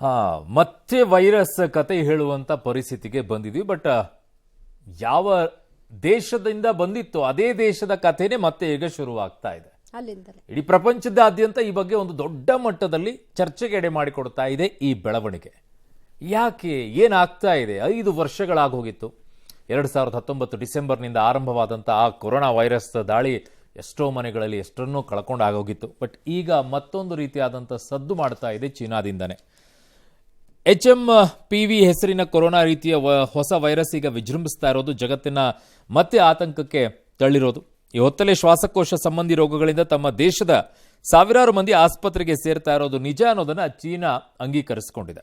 ಹಾ, ಮತ್ತೆ ವೈರಸ್ ಕತೆ ಹೇಳುವಂತ ಪರಿಸ್ಥಿತಿಗೆ ಬಂದಿದ್ವಿ. ಬಟ್ ಯಾವ ದೇಶದಿಂದ ಬಂದಿತ್ತು ಅದೇ ದೇಶದ ಕಥೆನೇ ಮತ್ತೆ ಈಗ ಶುರುವಾಗ್ತಾ ಇದೆ. ಇಡೀ ಪ್ರಪಂಚದಾದ್ಯಂತ ಈ ಬಗ್ಗೆ ಒಂದು ದೊಡ್ಡ ಮಟ್ಟದಲ್ಲಿ ಚರ್ಚೆಗೆ ಎಡೆ ಮಾಡಿಕೊಡ್ತಾ ಇದೆ ಈ ಬೆಳವಣಿಗೆ. ಯಾಕೆ, ಏನಾಗ್ತಾ ಇದೆ? 5 ವರ್ಷಗಳಾಗೋಗಿತ್ತು. 2019 ಡಿಸೆಂಬರ್ನಿಂದ ಆರಂಭವಾದಂಥ ಆ ಕೊರೋನಾ ವೈರಸ್ ದಾಳಿ ಎಷ್ಟೋ ಮನೆಗಳಲ್ಲಿ ಎಷ್ಟನ್ನೂ ಕಳ್ಕೊಂಡಾಗೋಗಿತ್ತು. ಬಟ್ ಈಗ ಮತ್ತೊಂದು ರೀತಿಯಾದಂಥ ಸದ್ದು ಮಾಡ್ತಾ ಇದೆ ಚೀನಾದಿಂದನೇ. HMPV ಹೆಸರಿನ ಕೊರೋನಾ ರೀತಿಯ ಹೊಸ ವೈರಸ್ ಈಗ ವಿಜೃಂಭಿಸ್ತಾ ಇರೋದು ಜಗತ್ತಿನ ಮತ್ತೆ ಆತಂಕಕ್ಕೆ ತಳ್ಳಿರೋದು. ಈ ಹೊತ್ತಲೇ ಶ್ವಾಸಕೋಶ ಸಂಬಂಧಿ ರೋಗಗಳಿಂದ ತಮ್ಮ ದೇಶದ ಸಾವಿರಾರು ಮಂದಿ ಆಸ್ಪತ್ರೆಗೆ ಸೇರ್ತಾ ಇರೋದು ನಿಜ ಅನ್ನೋದನ್ನ ಚೀನಾ ಅಂಗೀಕರಿಸಿಕೊಂಡಿದೆ.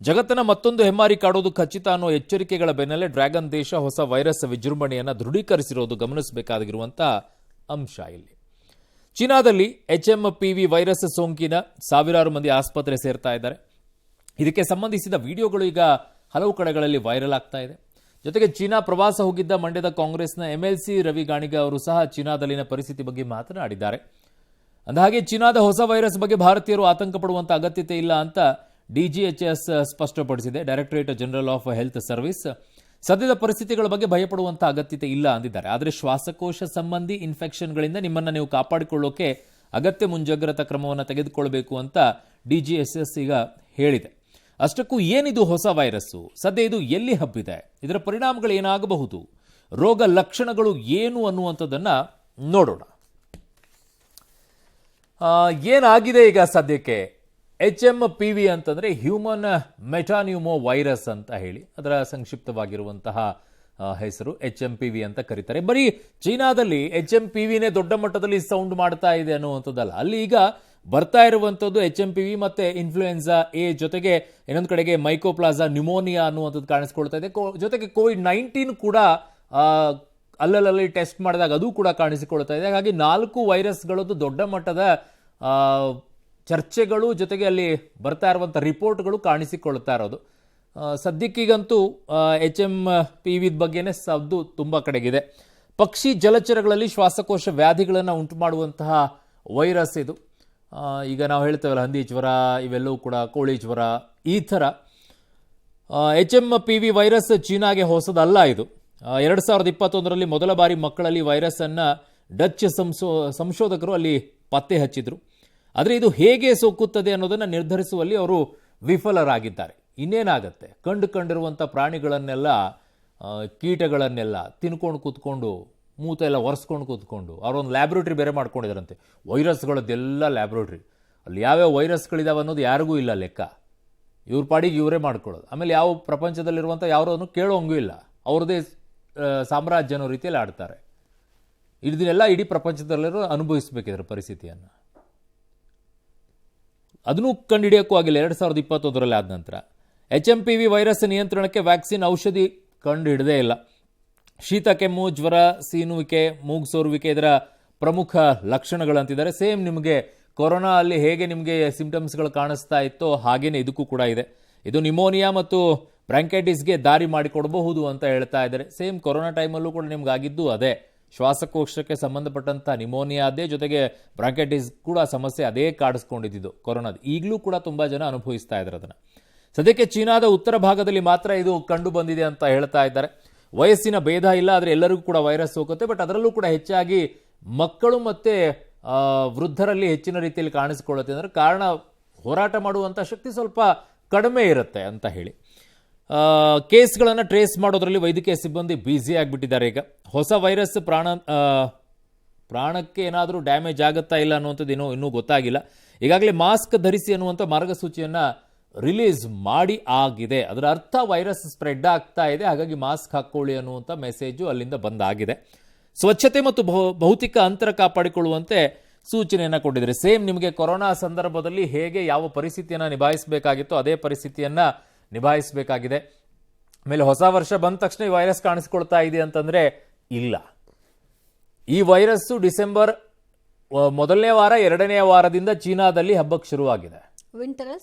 ಜಗತ್ತನ್ನ ಮತ್ತೊಂದು ಹೆಮ್ಮಾರಿ ಕಾಡೋದು ಖಚಿತ ಅನ್ನೋ ಎಚ್ಚರಿಕೆಗಳ ಬೆನ್ನಲ್ಲೇ ಡ್ರ್ಯಾಗನ್ ದೇಶ ಹೊಸ ವೈರಸ್ ವಿಜೃಂಭಣೆಯನ್ನು ದೃಢೀಕರಿಸಿರೋದು ಗಮನಿಸಬೇಕಾಗಿರುವಂತಹ ಅಂಶ. ಇಲ್ಲಿ ಚೀನಾದಲ್ಲಿ HMPV ವೈರಸ್ ಸೋಂಕಿನ ಸಾವಿರಾರು ಮಂದಿ ಆಸ್ಪತ್ರೆ ಸೇರ್ತಾ ಇದ್ದಾರೆ. ಇದಕ್ಕೆ ಸಂಬಂಧಿಸಿದ ವಿಡಿಯೋಗಳು ಈಗ ಹಲವು ಕಡೆಗಳಲ್ಲಿ ವೈರಲ್ ಆಗ್ತಾ ಇದೆ. ಜೊತೆಗೆ ಚೀನಾ ಪ್ರವಾಸ ಹೋಗಿದ್ದ ಮಂಡ್ಯದ ಕಾಂಗ್ರೆಸ್ನ MLC ರವಿ ಗಾಣಿಗ ಅವರು ಸಹ ಚೀನಾದಲ್ಲಿನ ಪರಿಸ್ಥಿತಿ ಬಗ್ಗೆ ಮಾತನಾಡಿದ್ದಾರೆ. ಅಂದಹಾಗೆ ಚೀನಾದ ಹೊಸ ವೈರಸ್ ಬಗ್ಗೆ ಭಾರತೀಯರು ಆತಂಕ ಪಡುವಂತ ಅಗತ್ಯತೆ ಇಲ್ಲ ಅಂತ DGHS ಸ್ಪಷ್ಟಪಡಿಸಿದೆ. Directorate general of health service ಸದ್ಯದ ಪರಿಸ್ಥಿತಿಗಳ ಬಗ್ಗೆ ಭಯಪಡುವಂತ ಅಗತ್ಯತೆ ಇಲ್ಲ ಅಂದಿದ್ದಾರೆ. ಆದರೆ ಶ್ವಾಸಕೋಶ ಸಂಬಂಧಿ ಇನ್ಫೆಕ್ಷನ್ಗಳಿಂದ ನಿಮ್ಮನ್ನು ನೀವು ಕಾಪಾಡಿಕೊಳ್ಳೋಕೆ ಅಗತ್ಯ ಮುಂಜಾಗ್ರತಾ ಕ್ರಮವನ್ನು ತೆಗೆದುಕೊಳ್ಳಬೇಕು ಅಂತ DGHS ಈಗ ಹೇಳಿದೆ. ಅಷ್ಟಕ್ಕೂ ಏನಿದು ಹೊಸ ವೈರಸ್ಸು? ಸದ್ಯ ಇದು ಎಲ್ಲಿ ಹಬ್ಬಿದೆ? ಇದರ ಪರಿಣಾಮಗಳು ಏನಾಗಬಹುದು? ರೋಗ ಲಕ್ಷಣಗಳು ಏನು ಅನ್ನುವಂಥದ್ದನ್ನ ನೋಡೋಣ. ಏನಾಗಿದೆ ಈಗ ಸದ್ಯಕ್ಕೆ? HMPV ಅಂತಂದ್ರೆ ಹ್ಯೂಮನ್ ಮೆಟಾನ್ಯೂಮೋ ವೈರಸ್ ಅಂತ ಹೇಳಿ ಅದರ ಸಂಕ್ಷಿಪ್ತವಾಗಿರುವಂತಹ ಹೆಸರು HMPV ಅಂತ ಕರೀತಾರೆ. ಬರೀ ಚೀನಾದಲ್ಲಿ HMPVನೇ ದೊಡ್ಡ ಮಟ್ಟದಲ್ಲಿ ಸೌಂಡ್ ಮಾಡ್ತಾ ಇದೆ ಅನ್ನುವಂಥದ್ದಲ್ಲ. ಅಲ್ಲಿ ಈಗ ಬರ್ತಾ ಇರುವಂಥದ್ದು HMPV ಮತ್ತೆ ಇನ್ಫ್ಲೂಯೆನ್ಸಾ ಎ, ಜೊತೆಗೆ ಇನ್ನೊಂದು ಕಡೆಗೆ ಮೈಕೋಪ್ಲಾಸಾ ನ್ಯೂಮೋನಿಯಾ ಅನ್ನುವಂಥದ್ದು ಕಾಣಿಸ್ಕೊಳ್ತಾ ಇದೆ. ಜೊತೆಗೆ COVID-19 ಕೂಡ ಅಲ್ಲಲ್ಲಿ ಟೆಸ್ಟ್ ಮಾಡಿದಾಗ ಅದು ಕೂಡ ಕಾಣಿಸಿಕೊಳ್ತಾ ಇದೆ. ಹಾಗಾಗಿ 4 ವೈರಸ್ಗಳದ್ದು ದೊಡ್ಡ ಮಟ್ಟದ ಚರ್ಚೆಗಳು, ಜೊತೆಗೆ ಅಲ್ಲಿ ಬರ್ತಾ ಇರುವಂಥ ರಿಪೋರ್ಟ್ಗಳು ಕಾಣಿಸಿಕೊಳ್ತಾ ಇರೋದು. ಸದ್ಯಕ್ಕೀಗಂತೂ HMPV ಬಗ್ಗೆನೇ ಸದ್ದು ತುಂಬ ಕಡೆಗಿದೆ. ಪಕ್ಷಿ ಜಲಚರಗಳಲ್ಲಿ ಶ್ವಾಸಕೋಶ ವ್ಯಾಧಿಗಳನ್ನು ಉಂಟು ಮಾಡುವಂತಹ ವೈರಸ್ ಇದು. ಈಗ ನಾವು ಹೇಳ್ತೇವಲ್ಲ, ಹಂದಿ ಜ್ವರ, ಇವೆಲ್ಲವೂ ಕೂಡ ಕೋಳಿ ಜ್ವರ, ಈ ಥರ HMPV ವೈರಸ್ ಚೀನಾಗೆ ಹೊಸದಲ್ಲ. ಇದು 2021ರಲ್ಲಿ ಮೊದಲ ಬಾರಿ ಮಕ್ಕಳಲ್ಲಿ ವೈರಸ್ ಅನ್ನ ಡಚ್ ಸಂಶೋಧಕರು ಅಲ್ಲಿ ಪತ್ತೆ ಹಚ್ಚಿದ್ರು. ಆದರೆ ಇದು ಹೇಗೆ ಸೋಕುತ್ತದೆ ಅನ್ನೋದನ್ನು ನಿರ್ಧರಿಸುವಲ್ಲಿ ಅವರು ವಿಫಲರಾಗಿದ್ದಾರೆ. ಇನ್ನೇನಾಗತ್ತೆ, ಕಂಡಿರುವಂಥ ಪ್ರಾಣಿಗಳನ್ನೆಲ್ಲ, ಕೀಟಗಳನ್ನೆಲ್ಲ ತಿನ್ಕೊಂಡು ಕೂತ್ಕೊಂಡು, ಮೂತ ಎಲ್ಲ ಒರೆಸ್ಕೊಂಡು ಕೂತ್ಕೊಂಡು ಅವರೊಂದು ಲ್ಯಾಬ್ರೇಟರಿ ಬೇರೆ ಮಾಡ್ಕೊಂಡಿದ್ದಾರಂತೆ. ವೈರಸ್ಗಳದ್ದೆಲ್ಲ ಲ್ಯಾಬ್ರೇಟರಿ, ಅಲ್ಲಿ ಯಾವ್ಯಾವ ವೈರಸ್ಗಳಿದಾವೆ ಅನ್ನೋದು ಯಾರಿಗೂ ಇಲ್ಲ ಲೆಕ್ಕ. ಇವ್ರ ಪಾಡಿಗೆ ಇವರೇ ಮಾಡ್ಕೊಳ್ಳೋದು. ಆಮೇಲೆ ಯಾವ ಪ್ರಪಂಚದಲ್ಲಿರುವಂಥ ಯಾರನ್ನು ಕೇಳೋಂಗೂ ಇಲ್ಲ, ಅವ್ರದ್ದೇ ಸಾಮ್ರಾಜ್ಯ ಅನ್ನೋ ರೀತಿಯಲ್ಲಿ ಆಡ್ತಾರೆ. ಇದನ್ನೆಲ್ಲ ಇಡೀ ಪ್ರಪಂಚದಲ್ಲಿರೋ ಅನುಭವಿಸಬೇಕಿದ್ರ ಪರಿಸ್ಥಿತಿಯನ್ನು. ಅದನ್ನೂ ಕಂಡುಹಿಡಿಯೋಕ್ಕೂ ಆಗಿಲ್ಲ 2021ರಲ್ಲಿ ಆದ ನಂತರ. HMPV ವೈರಸ್ ನಿಯಂತ್ರಣಕ್ಕೆ ವ್ಯಾಕ್ಸಿನ್, ಔಷಧಿ ಕಂಡು ಹಿಡದೇ ಇಲ್ಲ. ಶೀತ, ಕೆಮ್ಮು, ಜ್ವರ, ಸೀನುವಿಕೆ, ಮೂಗು ಸೋರುವಿಕೆ ಇದರ ಪ್ರಮುಖ ಲಕ್ಷಣಗಳಂತಿದ್ದಾರೆ. ಸೇಮ್ ನಿಮಗೆ ಕೊರೋನಾ ಅಲ್ಲಿ ಹೇಗೆ ನಿಮಗೆ ಸಿಂಪ್ಟಮ್ಸ್ಗಳು ಕಾಣಿಸ್ತಾ ಇತ್ತೋ ಹಾಗೇನೆ ಇದಕ್ಕೂ ಕೂಡ ಇದೆ. ಇದು ನಿಮೋನಿಯಾ ಮತ್ತು ಬ್ರಾಂಕೈಟಿಸ್ಗೆ ದಾರಿ ಮಾಡಿಕೊಡಬಹುದು ಅಂತ ಹೇಳ್ತಾ ಇದ್ದಾರೆ. ಸೇಮ್ ಕೊರೋನಾ ಟೈಮಲ್ಲೂ ಕೂಡ ನಿಮ್ಗೆ ಆಗಿದ್ದು ಅದೇ, ಶ್ವಾಸಕೋಶಕ್ಕೆ ಸಂಬಂಧಪಟ್ಟಂಥ ನಿಮೋನಿಯಾ ಅದೇ, ಜೊತೆಗೆ ಬ್ರಾಂಕೈಟಿಸ್ ಕೂಡ ಸಮಸ್ಯೆ ಅದೇ ಕಾಡಿಸ್ಕೊಂಡಿದ್ದು ಕೊರೋನಾದ. ಈಗಲೂ ಕೂಡ ತುಂಬ ಜನ ಅನುಭವಿಸ್ತಾ ಇದ್ದಾರೆ ಅದನ್ನು. ಸದ್ಯಕ್ಕೆ ಚೀನಾದ ಉತ್ತರ ಭಾಗದಲ್ಲಿ ಮಾತ್ರ ಇದು ಕಂಡು ಬಂದಿದೆ ಅಂತ ಹೇಳ್ತಾ ಇದ್ದಾರೆ. ವಯಸ್ಸಿನ ಭೇದ ಇಲ್ಲ, ಆದರೆ ಎಲ್ಲರಿಗೂ ಕೂಡ ವೈರಸ್ ಹೋಗುತ್ತೆ. ಬಟ್ ಅದರಲ್ಲೂ ಕೂಡ ಹೆಚ್ಚಾಗಿ ಮಕ್ಕಳು ಮತ್ತೆ ವೃದ್ಧರಲ್ಲಿ ಹೆಚ್ಚಿನ ರೀತಿಯಲ್ಲಿ ಕಾಣಿಸಿಕೊಳ್ಳುತ್ತೆ. ಅಂದರೆ ಕಾರಣ, ಹೋರಾಟ ಮಾಡುವಂಥ ಶಕ್ತಿ ಸ್ವಲ್ಪ ಕಡಿಮೆ ಇರುತ್ತೆ ಅಂತ ಹೇಳಿ. ಕೇಸ್ಗಳನ್ನು ಟ್ರೇಸ್ ಮಾಡೋದ್ರಲ್ಲಿ ವೈದ್ಯಕೀಯ ಸಿಬ್ಬಂದಿ ಬ್ಯುಸಿ ಆಗಿಬಿಟ್ಟಿದ್ದಾರೆ. ಈಗ ಹೊಸ ವೈರಸ್ ಪ್ರಾಣಕ್ಕೆ ಏನಾದರೂ ಡ್ಯಾಮೇಜ್ ಆಗುತ್ತಾ ಇಲ್ಲ ಅನ್ನುವಂಥದ್ದು ಇನ್ನೂ ಗೊತ್ತಾಗಿಲ್ಲ. ಈಗಾಗಲೇ ಮಾಸ್ಕ್ ಧರಿಸಿ ಅನ್ನುವಂಥ ಮಾರ್ಗಸೂಚಿಯನ್ನು ರಿಲೀಸ್ ಮಾಡಿ ಆಗಿದೆ. ಅದರ ಅರ್ಥ ವೈರಸ್ ಸ್ಪ್ರೆಡ್ ಆಗ್ತಾ ಇದೆ, ಹಾಗಾಗಿ ಮಾಸ್ಕ್ ಹಾಕ್ಕೊಳ್ಳಿ ಅನ್ನುವಂಥ ಮೆಸೇಜು ಅಲ್ಲಿಂದ ಬಂದಾಗಿದೆ. ಸ್ವಚ್ಛತೆ ಮತ್ತು ಭೌತಿಕ ಅಂತರ ಕಾಪಾಡಿಕೊಳ್ಳುವಂತೆ ಸೂಚನೆಯನ್ನು ಕೊಟ್ಟಿದ್ದಾರೆ. ಸೇಮ್ ನಿಮಗೆ ಕೊರೋನಾ ಸಂದರ್ಭದಲ್ಲಿ ಹೇಗೆ ಯಾವ ಪರಿಸ್ಥಿತಿಯನ್ನು ನಿಭಾಯಿಸಬೇಕಾಗಿತ್ತು ಅದೇ ಪರಿಸ್ಥಿತಿಯನ್ನು ನಿಭಾಯಿಸಬೇಕಾಗಿದೆ. ಆಮೇಲೆ ಹೊಸ ವರ್ಷ ಬಂದ ತಕ್ಷಣ ಈ ವೈರಸ್ ಕಾಣಿಸ್ಕೊಳ್ತಾ ಇದೆ ಅಂತಂದ್ರೆ ಇಲ್ಲ. ಈ ವೈರಸ್ಸು ಡಿಸೆಂಬರ್ ಮೊದಲನೇ ವಾರ, 2ನೇ ವಾರದಿಂದ ಚೀನಾದಲ್ಲಿ ಹಬ್ಬಕ್ಕೆ ಶುರುವಾಗಿದೆ.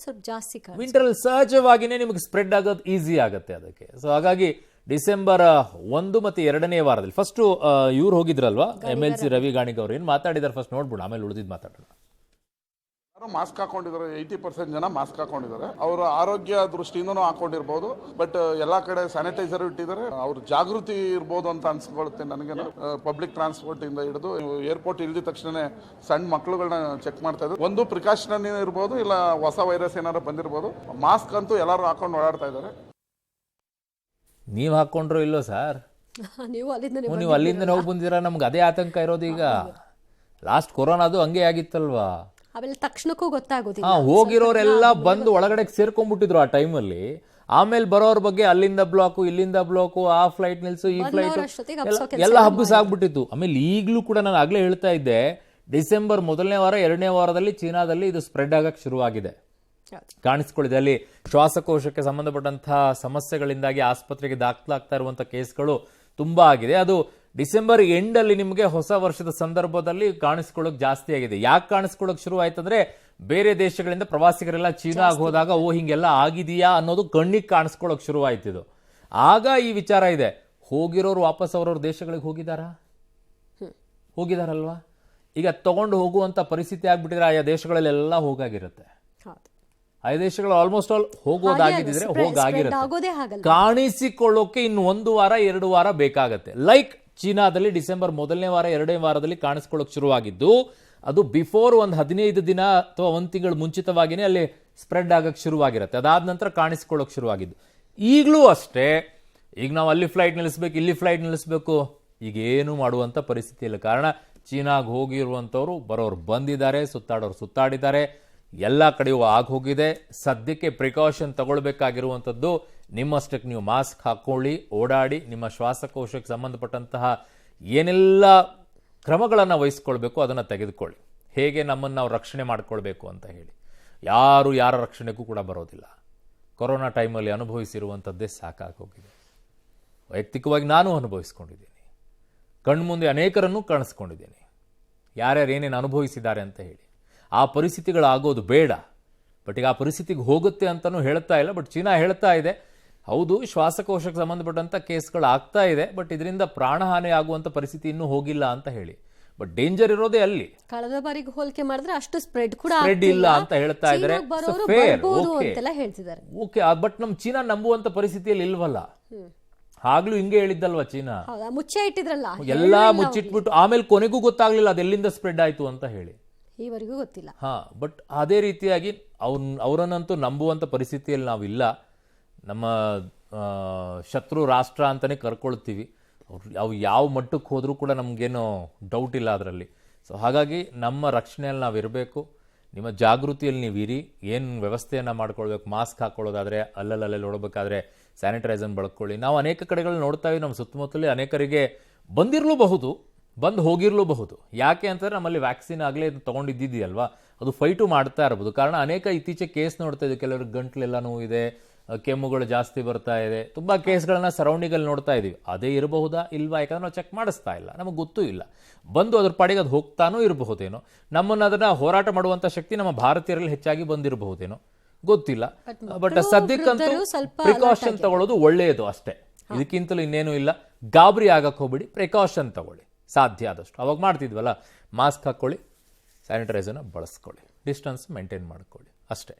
ವಿಂಟರಲ್ಲಿ ಸಹಜವಾಗಿನೇ ನಿಮಗೆ ಸ್ಪ್ರೆಡ್ ಆಗೋದು ಈಸಿ ಆಗುತ್ತೆ ಅದಕ್ಕೆ. ಸೊ ಹಾಗಾಗಿ ಡಿಸೆಂಬರ್ 1 ಮತ್ತು 2ನೇ ವಾರದಲ್ಲಿ ಫಸ್ಟ್ ಇವ್ರು ಹೋಗಿದ್ರಲ್ವಾ, MLC ರವಿ ಗಾಣಿಗ ಅವ್ರು ಏನು ಮಾತಾಡಿದಾರೆ ಫಸ್ಟ್ ನೋಡ್ಬಿಡು, ಆಮೇಲೆ ಉಳಿದಿದ್ದು ಮಾತಾಡೋಣ. ಮಾಸ್ಕ್ ಹಾಕೊಂಡಿದ್ದಾರೆ, 80% ಜನ ಮಾಸ್ಕ್ ಹಾಕೊಂಡಿದ್ದಾರೆ. ಅವರ ಆರೋಗ್ಯ ದೃಷ್ಟಿಯಿಂದನೂ ಹಾಕೊಂಡಿರ್ಬೋದು, ಬಟ್ ಎಲ್ಲಾ ಕಡೆ ಸ್ಯಾನಿಟೈಸರ್ ಇಟ್ಟಿದ್ದಾರೆ. ಅವ್ರ ಜಾಗೃತಿ ಇರ್ಬೋದು ಅಂತ ಅನ್ಸ್ಕೊಳುತ್ತೆ ನನಗೆ. ಪಬ್ಲಿಕ್ ಟ್ರಾನ್ಸ್ಪೋರ್ಟ್ ಇಂದ ಹಿಡಿದು ಏರ್ಪೋರ್ಟ್ ಇಳಿದ ತಕ್ಷಣ ಸಣ್ಣ ಮಕ್ಕಳುಗಳನ್ನ ಚೆಕ್ ಮಾಡ್ತಾ ಇದ್ದಾರೆ. ಒಂದು ಪ್ರಿಕಾಷನ್ ಇರ್ಬೋದು, ಇಲ್ಲ ಹೊಸ ವೈರಸ್ ಏನಾದ್ರು ಬಂದಿರ್ಬೋದು. ಮಾಸ್ಕ್ ಅಂತೂ ಎಲ್ಲರೂ ಹಾಕೊಂಡು ಓಡಾಡ್ತಾ ಇದ್ದಾರೆ. ನೀವು ಹಾಕೊಂಡ್ರು ಇಲ್ಲೋ ಸರ್? ನೀವು ಅಲ್ಲಿಂದ ಹೋಗಿ ಬಂದಿರ. ನಮ್ಗೆ ಅದೇ ಆತಂಕ ಇರೋದು. ಈಗ ಲಾಸ್ಟ್ ಕೊರೋನಾದು ಹಂಗೆ ಆಗಿತ್ತಲ್ವಾ, ಆಮೇಲೆ ತಕ್ಷಣಕ್ಕೂ ಗೊತ್ತಾಗೋದಿಲ್ಲ. ಹೋಗಿರೋರೆಲ್ಲ ಬಂದು ಒಳಗಡೆ ಸೇರ್ಕೊಂಡ್ಬಿಟ್ಟಿದ್ರು ಆ ಟೈಮಲ್ಲಿ. ಆಮೇಲೆ ಬರೋರ ಬಗ್ಗೆ ಅಲ್ಲಿಂದ ಬ್ಲಾಕು, ಇಲ್ಲಿಂದ ಬ್ಲಾಕು, ಆ ಫ್ಲೈಟ್ ನಿಲ್ಸು, ಈ ಫ್ಲೈಟ್ ಎಲ್ಲ ಹಬ್ಬಸಾಗ್ಬಿಟ್ಟಿತ್ತು. ಆಮೇಲೆ ಈಗಲೂ ಕೂಡ ನಾನು ಆಗ್ಲೇ ಹೇಳ್ತಾ ಇದ್ದೆ, ಡಿಸೆಂಬರ್ 1ನೇ ವಾರ 2ನೇ ವಾರದಲ್ಲಿ ಚೀನಾದಲ್ಲಿ ಇದು ಸ್ಪ್ರೆಡ್ ಆಗಕ್ಕೆ ಶುರುವಾಗಿದೆ, ಕಾಣಿಸ್ಕೊಳ್ಳಿದೆ. ಅಲ್ಲಿ ಶ್ವಾಸಕೋಶಕ್ಕೆ ಸಂಬಂಧಪಟ್ಟಂತಹ ಸಮಸ್ಯೆಗಳಿಂದಾಗಿ ಆಸ್ಪತ್ರೆಗೆ ದಾಖಲಾಗ್ತಾ ಇರುವಂತಹ ಕೇಸ್ಗಳು ತುಂಬಾ ಆಗಿದೆ. ಅದು ಡಿಸೆಂಬರ್ ಎಂಡಲ್ಲಿ ನಿಮಗೆ ಹೊಸ ವರ್ಷದ ಸಂದರ್ಭದಲ್ಲಿ ಕಾಣಿಸ್ಕೊಳ್ಳೋಕೆ ಜಾಸ್ತಿ ಆಗಿದೆ. ಯಾಕೆ ಕಾಣಿಸ್ಕೊಳ್ಳೋಕೆ ಶುರು ಆಯ್ತಂದ್ರೆ, ಬೇರೆ ದೇಶಗಳಿಂದ ಪ್ರವಾಸಿಗರೆಲ್ಲ ಚೀನಾಗೆ ಹೋದಾಗ ಓ ಹಿಂಗೆಲ್ಲ ಆಗಿದೆಯಾ ಅನ್ನೋದು ಕಣ್ಣಿಗೆ ಕಾಣಿಸ್ಕೊಳ್ಳೋಕೆ ಶುರು ಆಯ್ತಿದ್ದು. ಆಗ ಈ ವಿಚಾರ ಇದೆ. ಹೋಗಿರೋರು ವಾಪಸ್ ಅವ್ರವ್ರ ದೇಶಗಳಿಗೆ ಹೋಗಿದಾರಲ್ವಾ? ಈಗ ತಗೊಂಡು ಹೋಗುವಂತ ಪರಿಸ್ಥಿತಿ ಆಗ್ಬಿಟ್ಟಿದ್ರೆ ಆಯಾ ದೇಶಗಳಲ್ಲೆಲ್ಲ ಹೋಗಾಗಿರುತ್ತೆ. ಆ ದೇಶಗಳು ಆಲ್ಮೋಸ್ಟ್ ಆಲ್ ಹೋಗೋದಾಗಿದ್ರೆ ಹೋಗಾಗಿರುತ್ತೆ. ಕಾಣಿಸಿಕೊಳ್ಳೋಕೆ ಇನ್ನು 1 ವಾರ 2 ವಾರ ಬೇಕಾಗತ್ತೆ. ಲೈಕ್ ಚೀನಾದಲ್ಲಿ ಡಿಸೆಂಬರ್ 1ನೇ ವಾರ 2ನೇ ವಾರದಲ್ಲಿ ಕಾಣಿಸ್ಕೊಳ್ಳೋಕೆ ಶುರುವಾಗಿದ್ದು, ಅದು ಬಿಫೋರ್ ಒಂದು 15 ದಿನ ಅಥವಾ 1 ತಿಂಗಳು ಮುಂಚಿತವಾಗಿನೇ ಅಲ್ಲಿ ಸ್ಪ್ರೆಡ್ ಆಗಕ್ಕೆ ಶುರುವಾಗಿರುತ್ತೆ. ಅದಾದ ನಂತರ ಕಾಣಿಸ್ಕೊಳ್ಳೋಕೆ ಶುರುವಾಗಿದ್ದು. ಈಗಲೂ ಅಷ್ಟೇ, ಈಗ ನಾವು ಅಲ್ಲಿ ಫ್ಲೈಟ್ ನಿಲ್ಲಿಸ್ಬೇಕು, ಇಲ್ಲಿ ಫ್ಲೈಟ್ ನಿಲ್ಲಿಸ್ಬೇಕು, ಈಗೇನು ಮಾಡುವಂತ ಪರಿಸ್ಥಿತಿ ಇಲ್ಲ. ಕಾರಣ ಚೀನಾಗೆ ಹೋಗಿರುವಂಥವ್ರು ಬರೋರು ಬಂದಿದ್ದಾರೆ, ಸುತ್ತಾಡೋರು ಸುತ್ತಾಡಿದ್ದಾರೆ, ಎಲ್ಲ ಕಡೆಯೂ ಆಗೋಗಿದೆ. ಸದ್ಯಕ್ಕೆ ಪ್ರಿಕಾಷನ್ ತಗೊಳ್ಬೇಕಾಗಿರುವಂಥದ್ದು, ನಿಮ್ಮಷ್ಟಕ್ಕೆ ನೀವು ಮಾಸ್ಕ್ ಹಾಕೊಳ್ಳಿ, ಓಡಾಡಿ, ನಿಮ್ಮ ಶ್ವಾಸಕೋಶಕ್ಕೆ ಸಂಬಂಧಪಟ್ಟಂತಹ ಏನೆಲ್ಲ ಕ್ರಮಗಳನ್ನು ವಹಿಸ್ಕೊಳ್ಬೇಕು ಅದನ್ನು ತೆಗೆದುಕೊಳ್ಳಿ. ಹೇಗೆ ನಮ್ಮನ್ನು ನಾವು ರಕ್ಷಣೆ ಮಾಡ್ಕೊಳ್ಬೇಕು ಅಂತ ಹೇಳಿ. ಯಾರು ಯಾರ ರಕ್ಷಣೆಗೂ ಕೂಡ ಬರೋದಿಲ್ಲ. ಕೊರೋನಾ ಟೈಮಲ್ಲಿ ಅನುಭವಿಸಿರುವಂಥದ್ದೇ ಸಾಕಾಗೋಗಿದೆ. ವೈಯಕ್ತಿಕವಾಗಿ ನಾನು ಅನುಭವಿಸ್ಕೊಂಡಿದ್ದೀನಿ, ಕಣ್ಮುಂದೆ ಅನೇಕರನ್ನು ಕಾಣಿಸ್ಕೊಂಡಿದ್ದೀನಿ, ಯಾರ್ಯಾರು ಏನೇನು ಅನುಭವಿಸಿದ್ದಾರೆ ಅಂತ ಹೇಳಿ. ಆ ಪರಿಸ್ಥಿತಿಗಳಾಗೋದು ಬೇಡ. ಬಟ್ ಈಗ ಆ ಪರಿಸ್ಥಿತಿಗೆ ಹೋಗುತ್ತೆ ಅಂತಲೂ ಹೇಳ್ತಾ ಇಲ್ಲ. ಬಟ್ ಚೀನಾ ಹೇಳ್ತಾ ಇದೆ, ಹೌದು ಶ್ವಾಸಕೋಶಕ್ಕೆ ಸಂಬಂಧಪಟ್ಟಂಥ ಕೇಸ್ಗಳು ಆಗ್ತಾ ಇದೆ, ಬಟ್ ಇದರಿಂದ ಪ್ರಾಣಹಾನಿ ಆಗುವಂಥ ಪರಿಸ್ಥಿತಿ ಇನ್ನೂ ಹೋಗಿಲ್ಲ ಅಂತ ಹೇಳಿ. ಬಟ್ ಡೇಂಜರ್ ಇರೋದೇ ಅಲ್ಲಿ. ಕಳೆದ ಬಾರಿಗೆ ಹೋಲಿಕೆ ಮಾಡಿದ್ರೆ ಅಷ್ಟು ಸ್ಪ್ರೆಡ್ ಇಲ್ಲ ಅಂತ ಹೇಳ್ತಾ ಇದ್ದಾರೆ. ಓಕೆ, ಬಟ್ ನಮ್ಮ ಚೀನಾ ನಂಬುವಂತ ಪರಿಸ್ಥಿತಿಯಲ್ಲಿ ಇಲ್ವಲ್ಲ. ಆಗ್ಲೂ ಹಿಂಗೆ ಹೇಳಿದ್ದಲ್ವಾ ಚೀನಾ, ಮುಚ್ಚೆ ಇಟ್ಟಿದ್ರಲ್ಲ, ಎಲ್ಲಾ ಮುಚ್ಚಿಟ್ಬಿಟ್ಟು ಆಮೇಲೆ ಕೊನೆಗೂ ಗೊತ್ತಾಗ್ಲಿಲ್ಲ ಅದೆಲ್ಲಿಂದ ಸ್ಪ್ರೆಡ್ ಆಯ್ತು ಅಂತ ಹೇಳಿ. ಈವರೆಗೂ ಗೊತ್ತಿಲ್ಲ. ಬಟ್ ಅದೇ ರೀತಿಯಾಗಿ ಅವರನ್ನಂತೂ ನಂಬುವಂತ ಪರಿಸ್ಥಿತಿಯಲ್ಲಿ ನಾವಿಲ್ಲ. ನಮ್ಮ ಶತ್ರು ರಾಷ್ಟ್ರ ಅಂತಾನೆ ಕರ್ಕೊಳ್ತೀವಿ. ಅವು ಯಾವ ಮಟ್ಟಕ್ಕೆ ಹೋದ್ರೂ ಕೂಡ ನಮಗೇನು ಡೌಟ್ ಇಲ್ಲ ಅದರಲ್ಲಿ. ಸೊ ಹಾಗಾಗಿ ನಮ್ಮ ರಕ್ಷಣೆಯಲ್ಲಿ ನಾವಿರಬೇಕು. ನಿಮ್ಮ ಜಾಗೃತಿಯಲ್ಲಿ ನೀವು ಇರಿ. ಏನು ವ್ಯವಸ್ಥೆಯನ್ನು ಮಾಡ್ಕೊಳ್ಬೇಕು, ಮಾಸ್ಕ್ ಹಾಕೊಳ್ಳೋದಾದರೆ ಅಲ್ಲಲ್ಲಿ ನೋಡಬೇಕಾದ್ರೆ ಸ್ಯಾನಿಟೈಸರ್ ಬಳಕೊಳ್ಳಿ. ನಾವು ಅನೇಕ ಕಡೆಗಳು ನೋಡ್ತಾ ಇದ್ದೀವಿ, ನಮ್ಮ ಸುತ್ತಮುತ್ತಲೇ ಅನೇಕರಿಗೆ ಬಂದಿರಲೂಬಹುದು, ಬಂದು ಹೋಗಿರಲೂಬಹುದು. ಯಾಕೆ ಅಂತಂದರೆ ನಮ್ಮಲ್ಲಿ ವ್ಯಾಕ್ಸಿನ್ ಆಗಲೇ ತೊಗೊಂಡಿದ್ದಿದೆಯಲ್ವಾ, ಅದು ಫೈಟು ಮಾಡ್ತಾ ಇರ್ಬೋದು. ಕಾರಣ ಅನೇಕ ಇತ್ತೀಚೆಗೆ ಕೇಸ್ ನೋಡ್ತಾ ಇದ್ದೀವಿ. ಕೆಲವ್ರಿಗೆ ಗಂಟ್ಲೆಲ್ಲ ನೋವಿದೆ, ಕೆಮ್ಮುಗಳು ಜಾಸ್ತಿ ಬರ್ತಾ ಇದೆ, ತುಂಬ ಕೇಸ್ಗಳನ್ನ ಸರೌಂಡಿಂಗಲ್ಲಿ ನೋಡ್ತಾ ಇದ್ದೀವಿ. ಅದೇ ಇರಬಹುದಾ ಇಲ್ವಾ, ಯಾಕಂದ್ರೆ ನಾವು ಚೆಕ್ ಮಾಡಿಸ್ತಾ ಇಲ್ಲ, ನಮಗೆ ಗೊತ್ತೂ ಇಲ್ಲ. ಬಂದು ಅದ್ರ ಪಾಡಿಗೆ ಅದು ಹೋಗ್ತಾನೂ ಇರಬಹುದೇನೋ. ನಮ್ಮನ್ನು ಅದನ್ನು ಹೋರಾಟ ಮಾಡುವಂಥ ಶಕ್ತಿ ನಮ್ಮ ಭಾರತೀಯರಲ್ಲಿ ಹೆಚ್ಚಾಗಿ ಬಂದಿರಬಹುದೇನೋ, ಗೊತ್ತಿಲ್ಲ. ಬಟ್ ಸದ್ಯಕ್ಕಂತೂ ಪ್ರಿಕಾಷನ್ ತಗೊಳ್ಳೋದು ಒಳ್ಳೆಯದು ಅಷ್ಟೇ. ಇದಕ್ಕಿಂತಲೂ ಇನ್ನೇನು ಇಲ್ಲ. ಗಾಬರಿ ಆಗಕ್ಕೆ ಹೋಗ್ಬಿಡಿ, ಪ್ರಿಕಾಷನ್ ತಗೊಳ್ಳಿ ಸಾಧ್ಯ ಆದಷ್ಟು. ಅವಾಗ ಮಾಡ್ತಿದ್ವಲ್ಲ, ಮಾಸ್ಕ್ ಹಾಕ್ಕೊಳ್ಳಿ, ಸ್ಯಾನಿಟೈಸರ್ನ ಬಳಸ್ಕೊಳ್ಳಿ, ಡಿಸ್ಟೆನ್ಸ್ ಮೇಂಟೈನ್ ಮಾಡ್ಕೊಳ್ಳಿ ಅಷ್ಟೇ.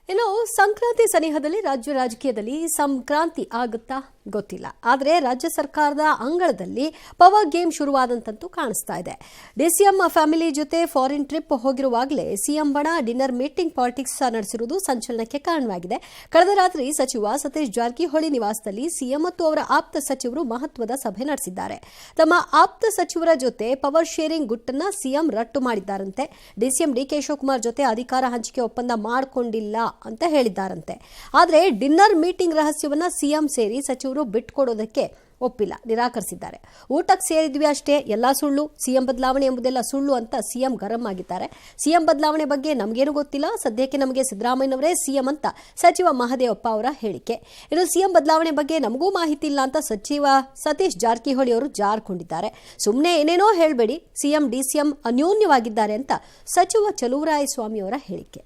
ಇನ್ನು ಸಂಕ್ರಾಂತಿ ಸನಿಹದಲ್ಲಿ ರಾಜ್ಯ ರಾಜಕೀಯದಲ್ಲಿ ಸಂಕ್ರಾಂತಿ ಆಗುತ್ತಾ ಗೊತ್ತಿಲ್ಲ. ಆದರೆ ರಾಜ್ಯ ಸರ್ಕಾರದ ಅಂಗಳದಲ್ಲಿ ಪವರ್ ಗೇಮ್ ಶುರುವಾದಂತಂತೂ ಕಾಣಿಸ್ತಾ ಇದೆ. ಡಿಸಿಎಂ ಫ್ಯಾಮಿಲಿ ಜೊತೆ ಫಾರಿನ್ ಟ್ರಿಪ್ ಹೋಗಿರುವಾಗಲೇ ಸಿಎಂ ಬಣ ಡಿನ್ನರ್ ಮೀಟಿಂಗ್ ಪಾಲಿಟಿಕ್ಸ್ ನಡೆಸಿರುವುದು ಸಂಚಲನಕ್ಕೆ ಕಾರಣವಾಗಿದೆ. ಕಳೆದ ರಾತ್ರಿ ಸಚಿವ ಸತೀಶ್ ಜಾರಕಿಹೊಳಿ ನಿವಾಸದಲ್ಲಿ ಸಿಎಂ ಮತ್ತು ಅವರ ಆಪ್ತ ಸಚಿವರು ಮಹತ್ವದ ಸಭೆ ನಡೆಸಿದ್ದಾರೆ. ತಮ್ಮ ಆಪ್ತ ಸಚಿವರ ಜೊತೆ ಪವರ್ ಶೇರಿಂಗ್ ಗುಟ್ಟನ್ನ ಸಿಎಂ ರಟ್ಟು ಮಾಡಿದ್ದಾರಂತೆ. ಡಿಸಿಎಂ ಡಿಕೆ ಶಿವಕುಮಾರ್ ಜೊತೆ ಅಧಿಕಾರ ಹಂಚಿಕೆ ಒಪ್ಪಂದ ಮಾಡಿಕೊಂಡಿಲ್ಲ ಅಂತ ಹೇಳಿದ್ದಾರಂತೆ. ಆದರೆ ಡಿನ್ನರ್ ಮೀಟಿಂಗ್ ರಹಸ್ಯವನ್ನ ಸಿಎಂ ಸೇರಿ ಸಚಿವರು ಬಿಟ್ಕೊಡೋದಕ್ಕೆ ಒಪ್ಪಿಲ್ಲ, ನಿರಾಕರಿಸಿದ್ದಾರೆ. ಊಟಕ್ಕೆ ಸೇರಿದ್ವಿ ಅಷ್ಟೇ, ಎಲ್ಲಾ ಸುಳ್ಳು, ಸಿಎಂ ಬದಲಾವಣೆ ಎಂಬುದೆಲ್ಲ ಸುಳ್ಳು ಅಂತ ಸಿಎಂ ಗರಂ ಆಗಿದ್ದಾರೆ. ಸಿಎಂ ಬದಲಾವಣೆ ಬಗ್ಗೆ ನಮಗೇನು ಗೊತ್ತಿಲ್ಲ, ಸದ್ಯಕ್ಕೆ ನಮಗೆ ಸಿದ್ದರಾಮಯ್ಯನವರೇ ಸಿಎಂ ಅಂತ ಸಚಿವ ಮಹದೇವಪ್ಪ ಅವರ ಹೇಳಿಕೆ. ಇನ್ನು ಸಿಎಂ ಬದಲಾವಣೆ ಬಗ್ಗೆ ನಮಗೂ ಮಾಹಿತಿ ಇಲ್ಲ ಅಂತ ಸಚಿವ ಸತೀಶ್ ಜಾರಕಿಹೊಳಿ ಅವರು ಜಾರ್ಕೊಂಡಿದ್ದಾರೆ. ಸುಮ್ಮನೆ ಏನೇನೋ ಹೇಳಬೇಡಿ, ಸಿಎಂ ಡಿಸಿಎಂ ಅನ್ಯೋನ್ಯವಾಗಿದ್ದಾರೆ ಅಂತ ಸಚಿವ ಚಲುವರಾಯಸ್ವಾಮಿ ಅವರ ಹೇಳಿಕೆ.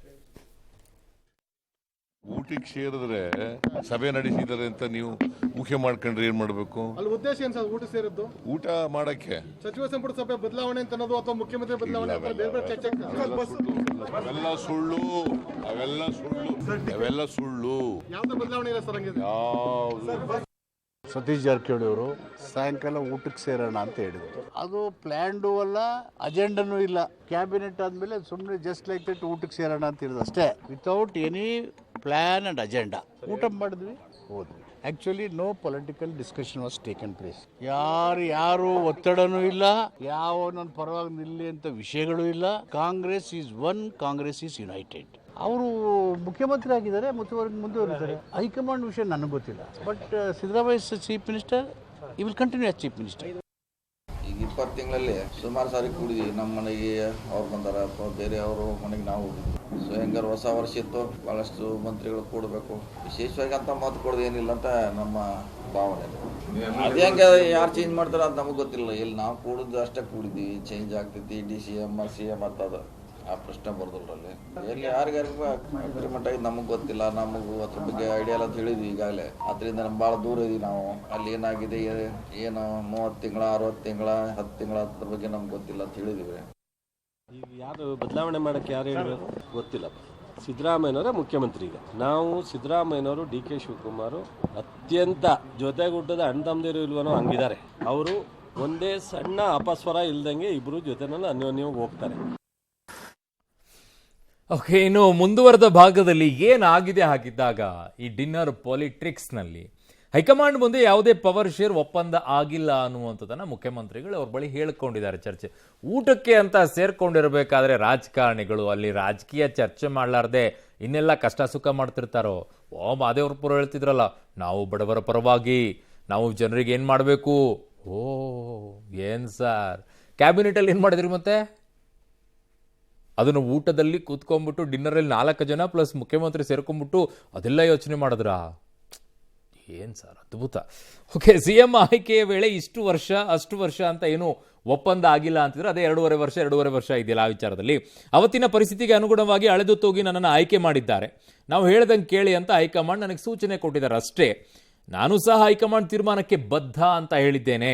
ಊಟಕ್ಕೆ ಸೇರಿದ್ರೆ ಸಭೆ ನಡೆಸಿದ್ದಾರೆ ಅಂತ ನೀವು ಮುಖ್ಯ ಮಾಡ್ಕೊಂಡ್ರೆ ಏನ್ ಮಾಡ್ಬೇಕು? ಅಲ್ಲಿ ಉದ್ದೇಶ ಏನ್ ಸರ್ ಊಟ ಸೇರಿದ್ದು? ಊಟ ಮಾಡಕ್ಕೆ ಸಚಿವ ಸಂಪುಟ ಸಭೆ ಬದಲಾವಣೆ ಅಂತ ಅನ್ನೋದು ಅಥವಾ ಮುಖ್ಯಮಂತ್ರಿ ಬದಲಾವಣೆ ಅಂತ ಬೇರೆ ಬೇರೆ ಚರ್ಚೆ ಅವೆಲ್ಲ ಸುಳ್ಳು ಅವೆಲ್ಲ ಸುಳ್ಳು ಯಾವ್ದು ಬದಲಾವಣೆ ಇಲ್ಲ ಸರ್ ಹಂಗಿದ್ರೆ? ಯಾವ್ದು ಸತೀಶ್ ಜಾರಕಿಹೊಳಿ ಅವರು ಸಾಯಂಕಾಲ ಊಟಕ್ಕೆ ಸೇರೋಣ ಅಂತ ಹೇಳಿದ್ರು. ಅದು ಪ್ಲ್ಯಾನ್ಡು ಅಲ್ಲ, ಅಜೆಂಡನೂ ಇಲ್ಲ. ಕ್ಯಾಬಿನೆಟ್ ಆದಮೇಲೆ ಸುಮ್ಮನೆ ಜಸ್ಟ್ ಲೈಕ್ ದಟ್ ಊಟಕ್ಕೆ ಸೇರೋಣ ಅಂತ ಹೇಳಿದ್ರು ಅಷ್ಟೇ, without any plan and agenda. ಊಟ ಮಾಡಿದ್ವಿ, ಹೋದ್ವಿ. Actually no political discussion was taken place. ಯಾರು ಒತ್ತಡನೂ ಇಲ್ಲ, ಯಾವ ನನ್ನ ಪರವಾಗಿ ನಿಲ್ಲಿ ಅಂತ ವಿಷಯಗಳು ಇಲ್ಲ. Congress is one, Congress is United. ಅವರು ಮುಖ್ಯಮಂತ್ರಿ ಆಗಿದ್ದಾರೆ, ಮುಂದುವರಿತಾರೆ. ಹೈಕಮಾಂಡ್ ವಿಷಯ ನನಗೆ ಗೊತ್ತಿಲ್ಲ. ಬಟ್ ಸಿದ್ದರಾಮಯ್ಯ ಚೀಫ್ ಮಿನಿಸ್ಟರ್, ಈ will continue as chief minister. ಈಗ 20 ತಿಂಗಳಲ್ಲಿ ಸುಮಾರು ಸಾರಿ ಕೂಡಿದ್ವಿ. ನಮ್ಮ ಮನೆಗೆ ಅವ್ರು ಬಂದಾರ, ಬೇರೆ ಅವರು ಮನೆಗೆ ನಾವು. ಸೊ ಹೆಂಗಾರು ಹೊಸ ವರ್ಷ ಇತ್ತು, ಭಾಳಷ್ಟು ಮಂತ್ರಿಗಳು ಕೂಡಬೇಕು. ವಿಶೇಷವಾಗಿ ಅಂತ ಮಾತು ಕೊಡೋದು ಏನಿಲ್ಲ ಅಂತ ನಮ್ಮ ಭಾವನೆ. ಅದು ಹೆಂಗೆ ಯಾರು ಚೇಂಜ್ ಮಾಡ್ತಾರೋ ಅದು ನಮಗೆ ಗೊತ್ತಿಲ್ಲ. ಇಲ್ಲಿ ನಾವು ಕೂಡಿದ್ದು ಅಷ್ಟೇ ಕೂಡಿದ್ವಿ. ಚೇಂಜ್ ಆಗ್ತೈತಿ DCM CM ಅಂತದ ಆ ಪ್ರಶ್ನೆ ಬರ್ದಲ್ರಲ್ಲಿ. ಎಲ್ಲಿ ಯಾರಿಗಾರಿಗೂ ಅಗ್ರಿಮೆಂಟ್ ಆಗಿ ನಮಗೆ ಗೊತ್ತಿಲ್ಲ. ನಮಗೂ ಅದ್ರ ಬಗ್ಗೆ ಐಡಿಯಾ ಎಲ್ಲ ತಿಳಿದ್ವಿ ಈಗಾಗಲೇ. ಅದರಿಂದ ನಮ್ಮ ಭಾಳ ದೂರ ಇದೀವಿ ನಾವು. ಅಲ್ಲಿ ಏನಾಗಿದೆ, ಏನು 30 ತಿಂಗಳ 60 ತಿಂಗಳ 10 ತಿಂಗಳ ಅದ್ರ ಬಗ್ಗೆ ನಮ್ಗೆ ಗೊತ್ತಿಲ್ಲ ಅಂತ ಹೇಳಿದ್ವಿ. ಈಗ ಯಾರು ಬದಲಾವಣೆ ಮಾಡೋಕ್ಕೆ ಯಾರು ಹೇಳಬೇಕು ಗೊತ್ತಿಲ್ಲ. ಸಿದ್ದರಾಮಯ್ಯನವರೇ ಮುಖ್ಯಮಂತ್ರಿ. ಈಗ ನಾವು ಸಿದ್ದರಾಮಯ್ಯನವರು DK ಶಿವಕುಮಾರ್ ಅತ್ಯಂತ ಜೊತೆಗುಡ್ಡದ ಅಣ್ಣ ತಮ್ಮದಿರು ಇಲ್ವನೋ ಹಂಗಿದ್ದಾರೆ. ಅವರು ಒಂದೇ ಸಣ್ಣ ಅಪಸ್ವರ ಇಲ್ದಂಗೆ ಇಬ್ಬರು ಜೊತೆನಲ್ಲಿ ಅನ್ಯೋನ್ಯವಾಗಿ ಹೋಗ್ತಾರೆ. ಓಕೆ, ಇನ್ನು ಮುಂದುವರೆದ ಭಾಗದಲ್ಲಿ ಏನಾಗಿದೆ ಹಾಗಿದ್ದಾಗ ಈ ಡಿನ್ನರ್ ಪಾಲಿಟಿಕ್ಸ್ನಲ್ಲಿ ಹೈಕಮಾಂಡ್ ಮುಂದೆ ಯಾವುದೇ ಪವರ್ ಶೇರ್ ಒಪ್ಪಂದ ಆಗಿಲ್ಲ ಅನ್ನುವಂಥದ್ದನ್ನು ಮುಖ್ಯಮಂತ್ರಿಗಳು ಅವ್ರ ಬಳಿ ಹೇಳ್ಕೊಂಡಿದ್ದಾರೆ. ಚರ್ಚೆ ಊಟಕ್ಕೆ ಅಂತ ಸೇರ್ಕೊಂಡಿರಬೇಕಾದ್ರೆ ರಾಜಕಾರಣಿಗಳು ಅಲ್ಲಿ ರಾಜಕೀಯ ಚರ್ಚೆ ಮಾಡಲಾರ್ದೆ ಇನ್ನೆಲ್ಲ ಕಷ್ಟ ಸುಖ ಮಾಡ್ತಿರ್ತಾರೋ. ಮಾದೇವ್ರಪುರ ಹೇಳ್ತಿದ್ರಲ್ಲ, ನಾವು ಬಡವರ ಪರವಾಗಿ, ನಾವು ಜನರಿಗೆ ಏನು ಮಾಡಬೇಕು. ಏನು ಸರ್, ಕ್ಯಾಬಿನೆಟಲ್ಲಿ ಏನು ಮಾಡಿದ್ರಿ ಮತ್ತೆ? ಅದನ್ನು ಊಟದಲ್ಲಿ ಕೂತ್ಕೊಂಡ್ಬಿಟ್ಟು ಡಿನ್ನರಲ್ಲಿ 4 ಜನ ಪ್ಲಸ್ ಮುಖ್ಯಮಂತ್ರಿ ಸೇರ್ಕೊಂಡ್ಬಿಟ್ಟು ಅದೆಲ್ಲ ಯೋಚನೆ ಮಾಡಿದ್ರಾ? ಏನು ಸರ್, ಅದ್ಭುತ. ಓಕೆ, CM ಆಯ್ಕೆಯ ವೇಳೆ ಇಷ್ಟು ವರ್ಷ ಅಷ್ಟು ವರ್ಷ ಅಂತ ಏನು ಒಪ್ಪಂದ ಆಗಿಲ್ಲ ಅಂತಿದ್ರೆ ಅದೇ 2.5 ವರ್ಷ ಇದೆಯಲ್ಲ ಆ ವಿಚಾರದಲ್ಲಿ. ಅವತ್ತಿನ ಪರಿಸ್ಥಿತಿಗೆ ಅನುಗುಣವಾಗಿ ಅಳೆದು ತೂಗಿ ನನ್ನನ್ನು ಆಯ್ಕೆ ಮಾಡಿದ್ದಾರೆ. ನಾವು ಹೇಳ್ದಂಗೆ ಕೇಳಿ ಅಂತ ಹೈಕಮಾಂಡ್ ನನಗೆ ಸೂಚನೆ ಕೊಟ್ಟಿದ್ದಾರೆ ಅಷ್ಟೇ. ನಾನು ಸಹ ಹೈಕಮಾಂಡ್ ತೀರ್ಮಾನಕ್ಕೆ ಬದ್ಧ ಅಂತ ಹೇಳಿದ್ದೇನೆ.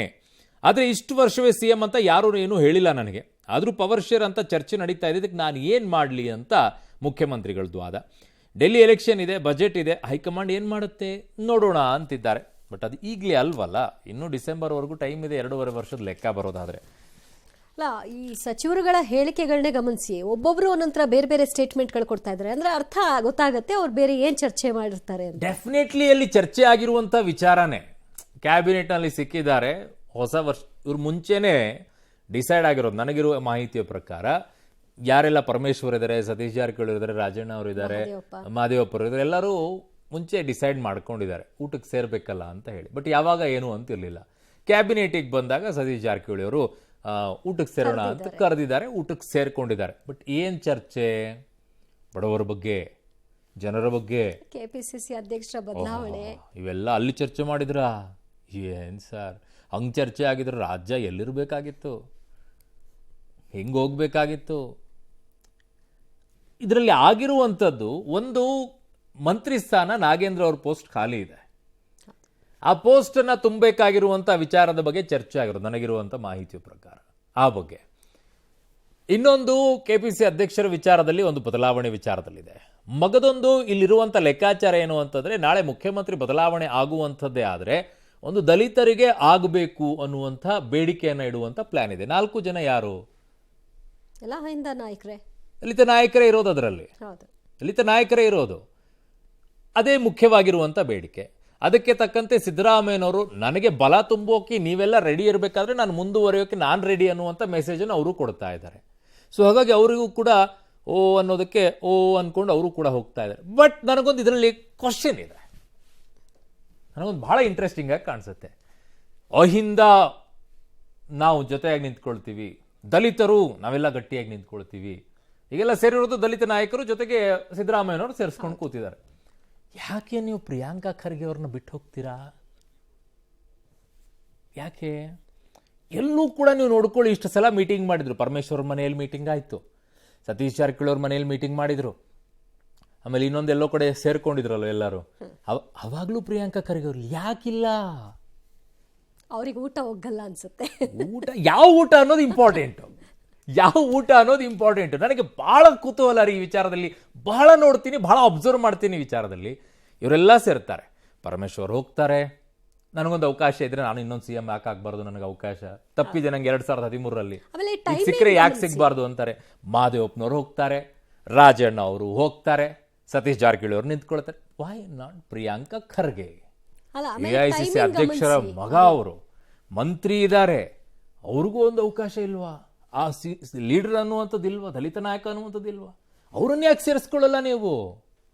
ಆದರೆ ಇಷ್ಟು ವರ್ಷವೇ CM ಅಂತ ಯಾರೂ ಏನೂ ಹೇಳಿಲ್ಲ ನನಗೆ. ಆದರೂ ಪವರ್ ಶೇರ್ ಅಂತ ಚರ್ಚೆ ನಡೀತಾ ಇದೆ, ಇದಕ್ಕೆ ನಾನು ಏನು ಮಾಡಲಿ ಅಂತ ಮುಖ್ಯಮಂತ್ರಿಗಳದ್ದು ವಾದ. ಡೆಲ್ಲಿ ಎಲೆಕ್ಷನ್ ಇದೆ, ಬಜೆಟ್ ಇದೆ, ಹೈಕಮಾಂಡ್ ಏನು ಮಾಡುತ್ತೆ ನೋಡೋಣ ಅಂತಿದ್ದಾರೆ. ಬಟ್ ಅದು ಈಗಲೇ ಅಲ್ವಲ್ಲ, ಇನ್ನೂ ಡಿಸೆಂಬರ್ವರೆಗೂ ಟೈಮ್ ಇದೆ, 2.5 ವರ್ಷದ ಲೆಕ್ಕ ಬರೋದಾದರೆ. ಅಲ್ಲ, ಈ ಸಚಿವರುಗಳ ಹೇಳಿಕೆಗಳನ್ನೇ ಗಮನಿಸಿ, ಒಬ್ಬೊಬ್ರು ಒಂದೊಂಥರ ಬೇರೆ ಬೇರೆ ಸ್ಟೇಟ್ಮೆಂಟ್ಗಳು ಕೊಡ್ತಾ ಇದ್ದಾರೆ. ಅಂದ್ರೆ ಅರ್ಥ ಗೊತ್ತಾಗುತ್ತೆ ಅವ್ರು ಬೇರೆ ಏನು ಚರ್ಚೆ ಮಾಡಿರ್ತಾರೆ ಅಂತ. ಡೆಫಿನೆಟ್ಲಿ ಅಲ್ಲಿ ಚರ್ಚೆ ಆಗಿರುವಂಥ ವಿಚಾರನೇ ಕ್ಯಾಬಿನೆಟ್ನಲ್ಲಿ ಸಿಕ್ಕಿದ್ದಾರೆ. ಹೊಸ ವರ್ಷ ಇವ್ರು ಮುಂಚೆನೇ ಡಿಸೈಡ್ ಆಗಿರೋದು. ನನಗಿರುವ ಮಾಹಿತಿಯ ಪ್ರಕಾರ ಯಾರೆಲ್ಲ ಪರಮೇಶ್ವರ್ ಇದ್ದಾರೆ, ಸತೀಶ್ ಜಾರಕಿಹೊಳಿ ಇದ್ದಾರೆ, ರಾಜಣ್ಣ ಅವರು ಇದ್ದಾರೆ, ಮಾದೇವಪ್ಪರು ಇದ್ದಾರೆ, ಎಲ್ಲರೂ ಮುಂಚೆ ಡಿಸೈಡ್ ಮಾಡ್ಕೊಂಡಿದ್ದಾರೆ ಊಟಕ್ಕೆ ಸೇರ್ಬೇಕಲ್ಲ ಅಂತ ಹೇಳಿ. ಬಟ್ ಯಾವಾಗ ಏನು ಅಂತಿರಲಿಲ್ಲ. ಕ್ಯಾಬಿನೆಟಿಗೆ ಬಂದಾಗ ಸತೀಶ್ ಜಾರಕಿಹೊಳಿ ಅವರು ಊಟಕ್ಕೆ ಸೇರೋಣ ಅಂತ ಕರೆದಿದ್ದಾರೆ, ಊಟಕ್ಕೆ ಸೇರ್ಕೊಂಡಿದ್ದಾರೆ. ಬಟ್ ಏನು ಚರ್ಚೆ? ಬಡವರ ಬಗ್ಗೆ, ಜನರ ಬಗ್ಗೆ, KPCC ಅಧ್ಯಕ್ಷರ ಬದಲಾವಣೆ, ಇವೆಲ್ಲ ಅಲ್ಲಿ ಚರ್ಚೆ ಮಾಡಿದ್ರಾ? ಏನು ಸರ್, ಹಂಗೆ ಚರ್ಚೆ ಆಗಿದ್ರೆ ರಾಜ್ಯ ಎಲ್ಲಿರಬೇಕಾಗಿತ್ತು, ಹೆಂಗೆ ಹೋಗ್ಬೇಕಾಗಿತ್ತು? ಇದರಲ್ಲಿ ಆಗಿರುವಂಥದ್ದು ಒಂದು ಮಂತ್ರಿ ಸ್ಥಾನ, ನಾಗೇಂದ್ರ ಅವ್ರ ಪೋಸ್ಟ್ ಖಾಲಿ ಇದೆ. ಆ ಪೋಸ್ಟನ್ನು ತುಂಬಬೇಕಾಗಿರುವಂಥ ವಿಚಾರದ ಬಗ್ಗೆ ಚರ್ಚೆ ಆಗಿರೋದು ನನಗಿರುವಂಥ ಮಾಹಿತಿಯ ಪ್ರಕಾರ. ಆ ಬಗ್ಗೆ ಇನ್ನೊಂದು KPCC ಅಧ್ಯಕ್ಷರ ವಿಚಾರದಲ್ಲಿ ಒಂದು ಬದಲಾವಣೆ ವಿಚಾರದಲ್ಲಿದೆ. ಮಗದೊಂದು ಇಲ್ಲಿರುವಂಥ ಲೆಕ್ಕಾಚಾರ ಏನು ಅಂತಂದರೆ, ನಾಳೆ ಮುಖ್ಯಮಂತ್ರಿ ಬದಲಾವಣೆ ಆಗುವಂಥದ್ದೇ ಆದರೆ ಒಂದು ದಲಿತರಿಗೆ ಆಗಬೇಕು ಅನ್ನುವಂಥ ಬೇಡಿಕೆಯನ್ನು ಇಡುವಂಥ ಪ್ಲಾನ್ ಇದೆ. 4 ಜನ ಯಾರು? ಎಲ್ಲ ಹಿಂದ ನಾಯಕರೇ, ದಲಿತ ನಾಯಕರೇ ಇರೋದು. ಅದರಲ್ಲಿ ದಲಿತ ನಾಯಕರೇ ಇರೋದು. ಅದೇ ಮುಖ್ಯವಾಗಿರುವಂಥ ಬೇಡಿಕೆ. ಅದಕ್ಕೆ ತಕ್ಕಂತೆ ಸಿದ್ದರಾಮಯ್ಯನವರು ನನಗೆ ಬಲ ತುಂಬೋಕೆ ನೀವೆಲ್ಲ ರೆಡಿ ಇರಬೇಕಾದ್ರೆ ನಾನು ಮುಂದುವರಿಯೋಕೆ ನಾನು ರೆಡಿ ಅನ್ನುವಂಥ ಮೆಸೇಜನ್ನು ಅವರು ಕೊಡ್ತಾ ಇದ್ದಾರೆ. ಸೊ ಹಾಗಾಗಿ ಅವರಿಗೂ ಕೂಡ ಅನ್ನೋದಕ್ಕೆ ಅಂದ್ಕೊಂಡು ಅವರು ಕೂಡ ಹೋಗ್ತಾ ಇದ್ದಾರೆ. ಬಟ್ ನನಗೊಂದು ಇದರಲ್ಲಿ ಕ್ವಶನ್ ಇದೆ, ನನಗೊಂದು ಭಾಳ ಇಂಟ್ರೆಸ್ಟಿಂಗ್ ಆಗಿ ಕಾಣಿಸುತ್ತೆ. ಅಹಿಂದ ನಾವು ಜೊತೆಯಾಗಿ ನಿಂತ್ಕೊಳ್ತೀವಿ, ದಲಿತರು ನಾವೆಲ್ಲ ಗಟ್ಟಿಯಾಗಿ ನಿಂತ್ಕೊಳ್ತೀವಿ, ಈಗೆಲ್ಲ ಸೇರಿರೋದು ದಲಿತ ನಾಯಕರು, ಜೊತೆಗೆ ಸಿದ್ದರಾಮಯ್ಯನವರು ಸೇರಿಸ್ಕೊಂಡು ಕೂತಿದ್ದಾರೆ. ಯಾಕೆ ನೀವು ಪ್ರಿಯಾಂಕಾ ಖರ್ಗೆ ಅವ್ರನ್ನ ಬಿಟ್ಟು ಹೋಗ್ತೀರಾ? ಯಾಕೆ? ಎಲ್ಲೂ ಕೂಡ ನೀವು ನೋಡ್ಕೊಳ್ಳಿ, ಇಷ್ಟು ಸಲ ಮೀಟಿಂಗ್ ಮಾಡಿದ್ರು. ಪರಮೇಶ್ವರ್ ಮನೆಯಲ್ಲಿ ಮೀಟಿಂಗ್ ಆಯಿತು, ಸತೀಶ್ ಜಾರಕಿಹೊಳಿ ಅವ್ರ ಮನೆಯಲ್ಲಿ ಮೀಟಿಂಗ್ ಮಾಡಿದ್ರು, ಆಮೇಲೆ ಇನ್ನೊಂದೆಲ್ಲೋ ಕಡೆ ಸೇರ್ಕೊಂಡಿದ್ರಲ್ಲ ಎಲ್ಲರೂ. ಅವಾಗಲೂ ಪ್ರಿಯಾಂಕಾ ಖರ್ಗೆ ಅವ್ರು ಯಾಕಿಲ್ಲ? ಅವ್ರಿಗೆ ಊಟ ಹೋಗಲ್ಲ ಅನ್ಸುತ್ತೆ. ಊಟ ಯಾವ ಊಟ ಅನ್ನೋದು ಇಂಪಾರ್ಟೆಂಟು. ಯಾವ ಊಟ ಅನ್ನೋದು ಇಂಪಾರ್ಟೆಂಟ್. ನನಗೆ ಬಹಳ ಕುತೂಹಲ ರೀ ಈ ವಿಚಾರದಲ್ಲಿ, ಬಹಳ ನೋಡ್ತೀನಿ, ಬಹಳ ಅಬ್ಸರ್ವ್ ಮಾಡ್ತೀನಿ ಈ ವಿಚಾರದಲ್ಲಿ. ಇವರೆಲ್ಲ ಸೇರ್ತಾರೆ, ಪರಮೇಶ್ವರ್ ಹೋಗ್ತಾರೆ, ನನಗೊಂದು ಅವಕಾಶ ಇದ್ರೆ ನಾನು ಇನ್ನೊಂದು CM ಯಾಕೆ ಆಗ್ಬಾರ್ದು, ನನಗೆ ಅವಕಾಶ ತಪ್ಪಿದೆ ನಂಗೆ 2013ರಲ್ಲಿ, ಆಮೇಲೆ ಈಗ timing ಸಿಕ್ಕರೆ ಯಾಕೆ ಗಮನಿಸಿ. ಸಿಗ್ಬಾರ್ದು ಅಂತಾರೆ. ಮಹದೇವಪ್ಪನವ್ರು ಹೋಗ್ತಾರೆ, ರಾಜಣ್ಣ ಅವರು ಹೋಗ್ತಾರೆ, ಸತೀಶ್ ಜಾರಕಿಹೊಳಿ ಅವರು ನಿಂತ್ಕೊಳ್ತಾರೆ. Why not Priyanka Kharge? ಅಲ್ಲ, ಆಮೇಲೆ AICC timing ಅಧ್ಯಕ್ಷರ ಗಮನಿಸಿ. ಮಗ ಅವರು ಮಂತ್ರಿ ಇದ್ದಾರೆ, ಅವ್ರಿಗೂ ಒಂದು ಅವಕಾಶ ಇಲ್ವಾ? ಆ ಲೀಡರ್ ಅನ್ನುವಂಥದ್ದು ಇಲ್ವಾ? ದಲಿತ ನಾಯಕ ಅನ್ನುವಂಥದ್ದು ಇಲ್ವಾ? ಅವರನ್ನ ಯಾಕೆ ಸೇರಿಸ್ಕೊಳ್ಳಲ್ಲ ನೀವು?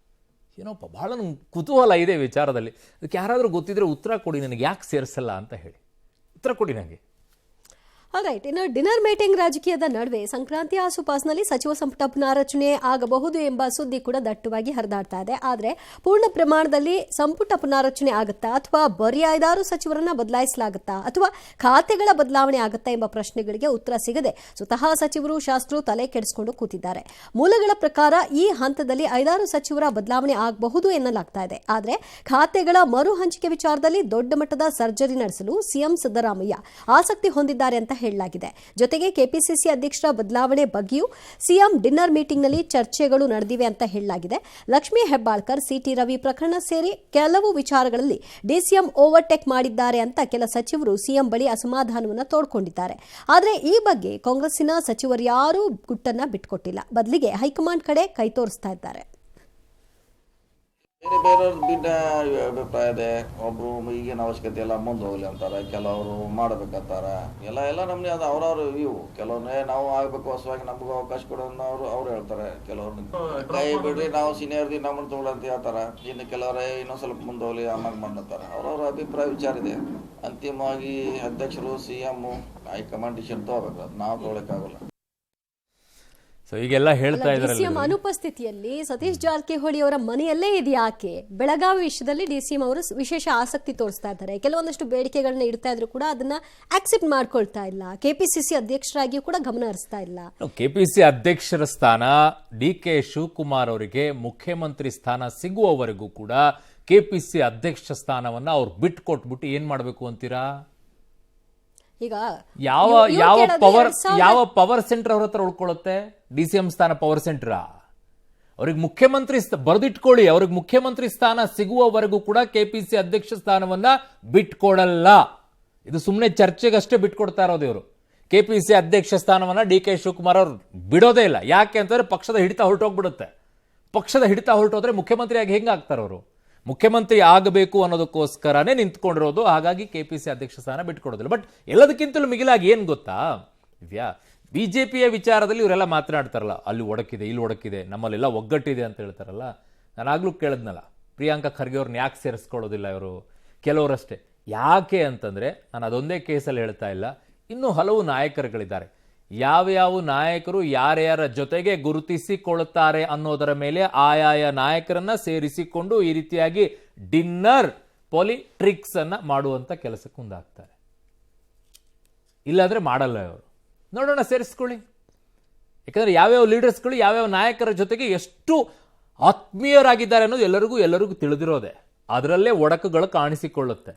ಏನೋಪ್ಪ ಬಹಳ ನಂಗೆ ಕುತೂಹಲ ಇದೆ ವಿಚಾರದಲ್ಲಿ. ಅದಕ್ಕೆ ಯಾರಾದರೂ ಗೊತ್ತಿದ್ರೆ ಉತ್ತರ ಕೊಡಿ, ನನಗೆ ಯಾಕೆ ಸೇರಿಸಲ್ಲ ಅಂತ ಹೇಳಿ ಉತ್ತರ ಕೊಡಿ ನನಗೆ. ರೈಟ್. ಇನ್ನು ಡಿನ್ನರ್ ಮೀಟಿಂಗ್ ರಾಜಕೀಯದ ನಡುವೆ ಸಂಕ್ರಾಂತಿ ಆಸುಪಾಸಿನಲ್ಲಿ ಸಚಿವ ಸಂಪುಟ ಪುನಾರಚನೆ ಆಗಬಹುದು ಎಂಬ ಸುದ್ದಿ ಕೂಡ ದಟ್ಟವಾಗಿ ಹರಿದಾಡ್ತಾ ಇದೆ. ಆದರೆ ಪೂರ್ಣ ಪ್ರಮಾಣದಲ್ಲಿ ಸಂಪುಟ ಪುನಾರಚನೆ ಆಗುತ್ತಾ, ಅಥವಾ ಬರೀ 5-6 ಸಚಿವರನ್ನ ಬದಲಾಯಿಸಲಾಗುತ್ತಾ, ಅಥವಾ ಖಾತೆಗಳ ಬದಲಾವಣೆ ಆಗುತ್ತಾ ಎಂಬ ಪ್ರಶ್ನೆಗಳಿಗೆ ಉತ್ತರ ಸಿಗದೆ ಸ್ವತಃ ಸಚಿವರು ಶಾಸಕರು ತಲೆ ಕೆಡಿಸಿಕೊಂಡು ಕೂತಿದ್ದಾರೆ. ಮೂಲಗಳ ಪ್ರಕಾರ ಈ ಹಂತದಲ್ಲಿ 5-6 ಸಚಿವರ ಬದಲಾವಣೆ ಆಗಬಹುದು ಎನ್ನಲಾಗ್ತಾ ಇದೆ. ಆದರೆ ಖಾತೆಗಳ ಮರು ಹಂಚಿಕೆ ವಿಚಾರದಲ್ಲಿ ದೊಡ್ಡ ಮಟ್ಟದ ಸರ್ಜರಿ ನಡೆಸಲು ಸಿಎಂ ಸಿದ್ದರಾಮಯ್ಯ ಆಸಕ್ತಿ ಹೊಂದಿದ್ದಾರೆ ಅಂತ ಹೇಳಲಾಗಿದೆ. ಜೊತೆಗೆ ಕೆಪಿಸಿಸಿ ಅಧ್ಯಕ್ಷರ ಬದಲಾವಣೆ ಬಗ್ಗೆಯೂ ಸಿಎಂ ಡಿನ್ನರ್ ಮೀಟಿಂಗ್ನಲ್ಲಿ ಚರ್ಚೆಗಳು ನಡೆದಿವೆ ಅಂತ ಹೇಳಲಾಗಿದೆ. ಲಕ್ಷ್ಮೀ ಹೆಬ್ಬಾಳ್ಕರ್, ಸಿಟಿ ರವಿ ಪ್ರಕರಣ ಸೇರಿ ಕೆಲವು ವಿಚಾರಗಳಲ್ಲಿ ಡಿಸಿಎಂ ಓವರ್ಟೇಕ್ ಮಾಡಿದ್ದಾರೆ ಅಂತ ಕೆಲ ಸಚಿವರು ಸಿಎಂ ಬಳಿ ಅಸಮಾಧಾನವನ್ನು ತೋಡ್ಕೊಂಡಿದ್ದಾರೆ. ಆದರೆ ಈ ಬಗ್ಗೆ ಕಾಂಗ್ರೆಸ್ಸಿನ ಸಚಿವರ್ಯಾರೂ ಗುಟ್ಟನ್ನ ಬಿಟ್ಕೊಟ್ಟಿಲ್ಲ. ಬದಲಿಗೆ ಹೈಕಮಾಂಡ್ ಕಡೆ ಕೈ ತೋರಿಸ್ತಾ ಇದ್ದಾರೆ. ಬೇರೆ ಬೇರೆಯವ್ರದ್ದು ಭಿನ್ನ ಅಭಿಪ್ರಾಯ ಇದೆ. ಒಬ್ರು ಈಗಿನ ಅವಶ್ಯಕತೆ ಎಲ್ಲ ಮುಂದೆ ಹೋಗ್ಲಿ ಅಂತಾರೆ, ಕೆಲವರು ಮಾಡ್ಬೇಕಂತಾರ. ಎಲ್ಲ ನಮ್ಗೆ ಅದು ಅವ್ರವ್ರ ಇವು. ಕೆಲವ್ರನ್ನೇ ನಾವು ಆಗ್ಬೇಕು, ಹೊಸವಾಗಿ ನಮಗೂ ಅವಕಾಶ ಕೊಡೋದನ್ನ ಅವ್ರು ಹೇಳ್ತಾರೆ. ಕೆಲವ್ರನ್ನ ಕೈ ಬಿಡ್ರಿ, ನಾವು ಸೀನಿಯರ್ದಿ ನಮ್ಮನ್ನು ತಗೊಳ್ಳಂತ ಹೇಳ್ತಾರ. ಇನ್ನು ಕೆಲವರೇ ಇನ್ನೊಂದ್ ಸ್ವಲ್ಪ ಮುಂದೆ ಹೋಗ್ಲಿ ಆಮಾಗ ಮಾಡ್ತಾರ. ಅವ್ರವ್ರ ಅಭಿಪ್ರಾಯ ವಿಚಾರ ಇದೆ. ಅಂತಿಮವಾಗಿ ಅಧ್ಯಕ್ಷರು CM ಹೈಕಮಾಂಡ್ ಡಿಸಿಷನ್ ತಗೋಬೇಕು, ಅದು ನಾವು ತಗೊಳಕ್ಕಾಗಲ್ಲ. ಸೊ ಈಗೆಲ್ಲ ಹೇಳ್ತಾ ಡಿಸಿಎಂ ಇದ್ದಾರೆ. ಅನುಪಸ್ಥಿತಿಯಲ್ಲಿ ಸತೀಶ್ ಜಾರಕಿಹೊಳಿ ಅವರ ಮನೆಯಲ್ಲೇ ಇದೆಯಾಕೆ? ಬೆಳಗಾವಿ ವಿಷಯದಲ್ಲಿ ಡಿಸಿಎಂ ಅವರು ವಿಶೇಷ ಆಸಕ್ತಿ ತೋರಿಸ್ತಾ ಇದ್ದಾರೆ. ಕೆಲವೊಂದಷ್ಟು ಬೇಡಿಕೆಗಳನ್ನ ಇಡ್ತಾ ಇದ್ರು ಕೂಡ ಅದನ್ನ ಆಕ್ಸೆಪ್ಟ್ ಮಾಡ್ಕೊಳ್ತಾ ಇಲ್ಲ. ಕೆಪಿಸಿಸಿ ಅಧ್ಯಕ್ಷರಾಗಿಯೂ ಕೂಡ ಗಮನ ಹರಿಸ್ತಾ ಇಲ್ಲ. ಕೆಪಿಸಿ ಅಧ್ಯಕ್ಷರ ಸ್ಥಾನ DK ಶಿವಕುಮಾರ್ ಅವರಿಗೆ ಮುಖ್ಯಮಂತ್ರಿ ಸ್ಥಾನ ಸಿಗುವವರೆಗೂ ಕೂಡ ಕೆಪಿಸಿ ಅಧ್ಯಕ್ಷ ಸ್ಥಾನವನ್ನ ಅವ್ರು ಬಿಟ್ಕೊಟ್ಬಿಟ್ಟು ಏನ್ ಮಾಡ್ಬೇಕು ಅಂತೀರಾ? ಈಗ ಯಾವ ಪವರ್ ಸೆಂಟರ್ ಅವ್ರ ಹತ್ರ ಉಳ್ಕೊಳ್ಳುತ್ತೆ? DCM ಸ್ಥಾನ ಪವರ್ ಸೆಂಟರ್. ಅವ್ರಿಗೆ ಮುಖ್ಯಮಂತ್ರಿ ಬರೆದಿಟ್ಕೊಳ್ಳಿ, ಅವ್ರಿಗೆ ಮುಖ್ಯಮಂತ್ರಿ ಸ್ಥಾನ ಸಿಗುವವರೆಗೂ ಕೂಡ ಕೆಪಿಸಿ ಅಧ್ಯಕ್ಷ ಸ್ಥಾನವನ್ನ ಬಿಟ್ಕೊಡಲ್ಲ. ಇದು ಸುಮ್ಮನೆ ಚರ್ಚೆಗಷ್ಟೇ ಬಿಟ್ಕೊಡ್ತಾ ಇರೋದು ಇವರು. ಕೆಪಿಸಿ ಅಧ್ಯಕ್ಷ ಸ್ಥಾನವನ್ನ DK ಶಿವಕುಮಾರ್ ಅವರು ಬಿಡೋದೇ ಇಲ್ಲ. ಯಾಕೆ ಅಂತಂದ್ರೆ ಪಕ್ಷದ ಹಿಡಿತ ಹೊರಟೋಗ್ಬಿಡುತ್ತೆ. ಪಕ್ಷದ ಹಿಡಿತ ಹೊರಟೋದ್ರೆ ಮುಖ್ಯಮಂತ್ರಿಯಾಗಿ ಹೆಂಗೆ ಆಗ್ತಾರೆ ಅವರು? ಮುಖ್ಯಮಂತ್ರಿ ಆಗಬೇಕು ಅನ್ನೋದಕ್ಕೋಸ್ಕರನೇ ನಿಂತ್ಕೊಂಡಿರೋದು. ಹಾಗಾಗಿ ಕೆಪಿಸಿ ಅಧ್ಯಕ್ಷ ಸ್ಥಾನ ಬಿಟ್ಕೊಡೋದಿಲ್ಲ. ಬಟ್ ಎಲ್ಲದಕ್ಕಿಂತಲೂ ಮಿಗಿಲಾಗಿ ಏನ್ ಗೊತ್ತಾ ದಿವ್ಯಾ, ಬಿಜೆಪಿಯ ವಿಚಾರದಲ್ಲಿ ಇವರೆಲ್ಲ ಮಾತನಾಡ್ತಾರಲ್ಲ, ಅಲ್ಲಿ ಒಡಕಿದೆ, ಇಲ್ಲಿ ಒಡಕಿದೆ, ನಮ್ಮಲ್ಲೆಲ್ಲ ಒಗ್ಗಟ್ಟಿದೆ ಅಂತ ಹೇಳ್ತಾರಲ್ಲ. ನಾನು ಆಗ್ಲೂ ಕೇಳಿದ್ನಲ್ಲ, ಪ್ರಿಯಾಂಕಾ ಖರ್ಗೆ ಅವ್ರನ್ನ ಯಾಕೆ ಸೇರಿಸ್ಕೊಳ್ಳೋದಿಲ್ಲ ಇವರು? ಕೆಲವರಷ್ಟೇ. ಯಾಕೆ ಅಂತಂದ್ರೆ, ನಾನು ಅದೊಂದೇ ಕೇಸಲ್ಲಿ ಹೇಳ್ತಾ ಇಲ್ಲ, ಇನ್ನೂ ಹಲವು ನಾಯಕರುಗಳಿದ್ದಾರೆ. ಯಾವ್ಯಾವ ನಾಯಕರು ಯಾರ್ಯಾರ ಜೊತೆಗೆ ಗುರುತಿಸಿಕೊಳ್ಳುತ್ತಾರೆ ಅನ್ನೋದರ ಮೇಲೆ ಆಯಾಯ ನಾಯಕರನ್ನ ಸೇರಿಸಿಕೊಂಡು ಈ ರೀತಿಯಾಗಿ ಡಿನ್ನರ್ ಪೊಲಿಟ್ರಿಕ್ಸ್ ಅನ್ನ ಮಾಡುವಂತ ಕೆಲಸಕ್ಕೆ ಮುಂದಾಗ್ತಾರೆ. ಇಲ್ಲಾಂದ್ರೆ ಮಾಡಲ್ಲ ಇವರು. ನೋಡೋಣ, ಸೇರಿಸ್ಕೊಳ್ಳಿ. ಯಾಕಂದ್ರೆ ಯಾವ್ಯಾವ ಲೀಡರ್ಸ್ಗಳು ಯಾವ್ಯಾವ ನಾಯಕರ ಜೊತೆಗೆ ಎಷ್ಟು ಆತ್ಮೀಯರಾಗಿದ್ದಾರೆ ಅನ್ನೋದು ಎಲ್ಲರಿಗೂ ತಿಳಿದಿರೋದೆ. ಅದರಲ್ಲೇ ಒಡಕುಗಳು ಕಾಣಿಸಿಕೊಳ್ಳುತ್ತೆ.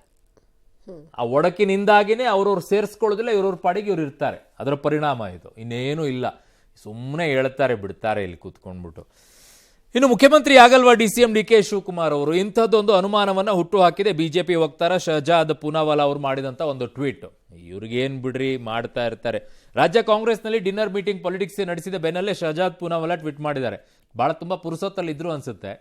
ಆ ಒಡಕಿನಿಂದಾಗಿನೇ ಅವ್ರವ್ರು ಸೇರಿಸ್ಕೊಳ್ಳೋದಿಲ್ಲ, ಇವ್ರವ್ರ ಪಾಡಿಗೆ ಇವ್ರು ಇರ್ತಾರೆ. ಅದರ ಪರಿಣಾಮ ಇದು, ಇನ್ನೇನು ಇಲ್ಲ. ಸುಮ್ಮನೆ ಹೇಳ್ತಾರೆ ಬಿಡ್ತಾರೆ ಇಲ್ಲಿ ಕೂತ್ಕೊಂಡ್ಬಿಟ್ಟು. ಇನ್ನು ಮುಖ್ಯಮಂತ್ರಿ ಆಗಲ್ವಾ DCM DK ಶಿವಕುಮಾರ್ ಅವರು? ಇಂಥದ್ದೊಂದು ಅನುಮಾನವನ್ನ ಹುಟ್ಟು ಹಾಕಿದೆ ಬಿಜೆಪಿ ವಕ್ತಾರ ಶಹಜಾದ್ ಪೂನಾವಾಲಾ ಅವರು ಮಾಡಿದಂತ ಒಂದು ಟ್ವೀಟ್. ಇವ್ರಿಗೇನ್ ಬಿಡ್ರಿ, ಮಾಡ್ತಾ ಇರ್ತಾರೆ. ರಾಜ್ಯ ಕಾಂಗ್ರೆಸ್ನಲ್ಲಿ ಡಿನ್ನರ್ ಮೀಟಿಂಗ್ ಪಾಲಿಟಿಕ್ಸ್ ನಡೆಸಿದ ಬೆನ್ನಲ್ಲೇ ಶಹಜಾದ್ ಪೂನಾವಾಲಾ ಟ್ವೀಟ್ ಮಾಡಿದ್ದಾರೆ. ಬಹಳ ತುಂಬಾ ಪುರುಸೊತ್ತಲ್ಲಿ ಇದ್ರು ಅನ್ಸುತ್ತೆ.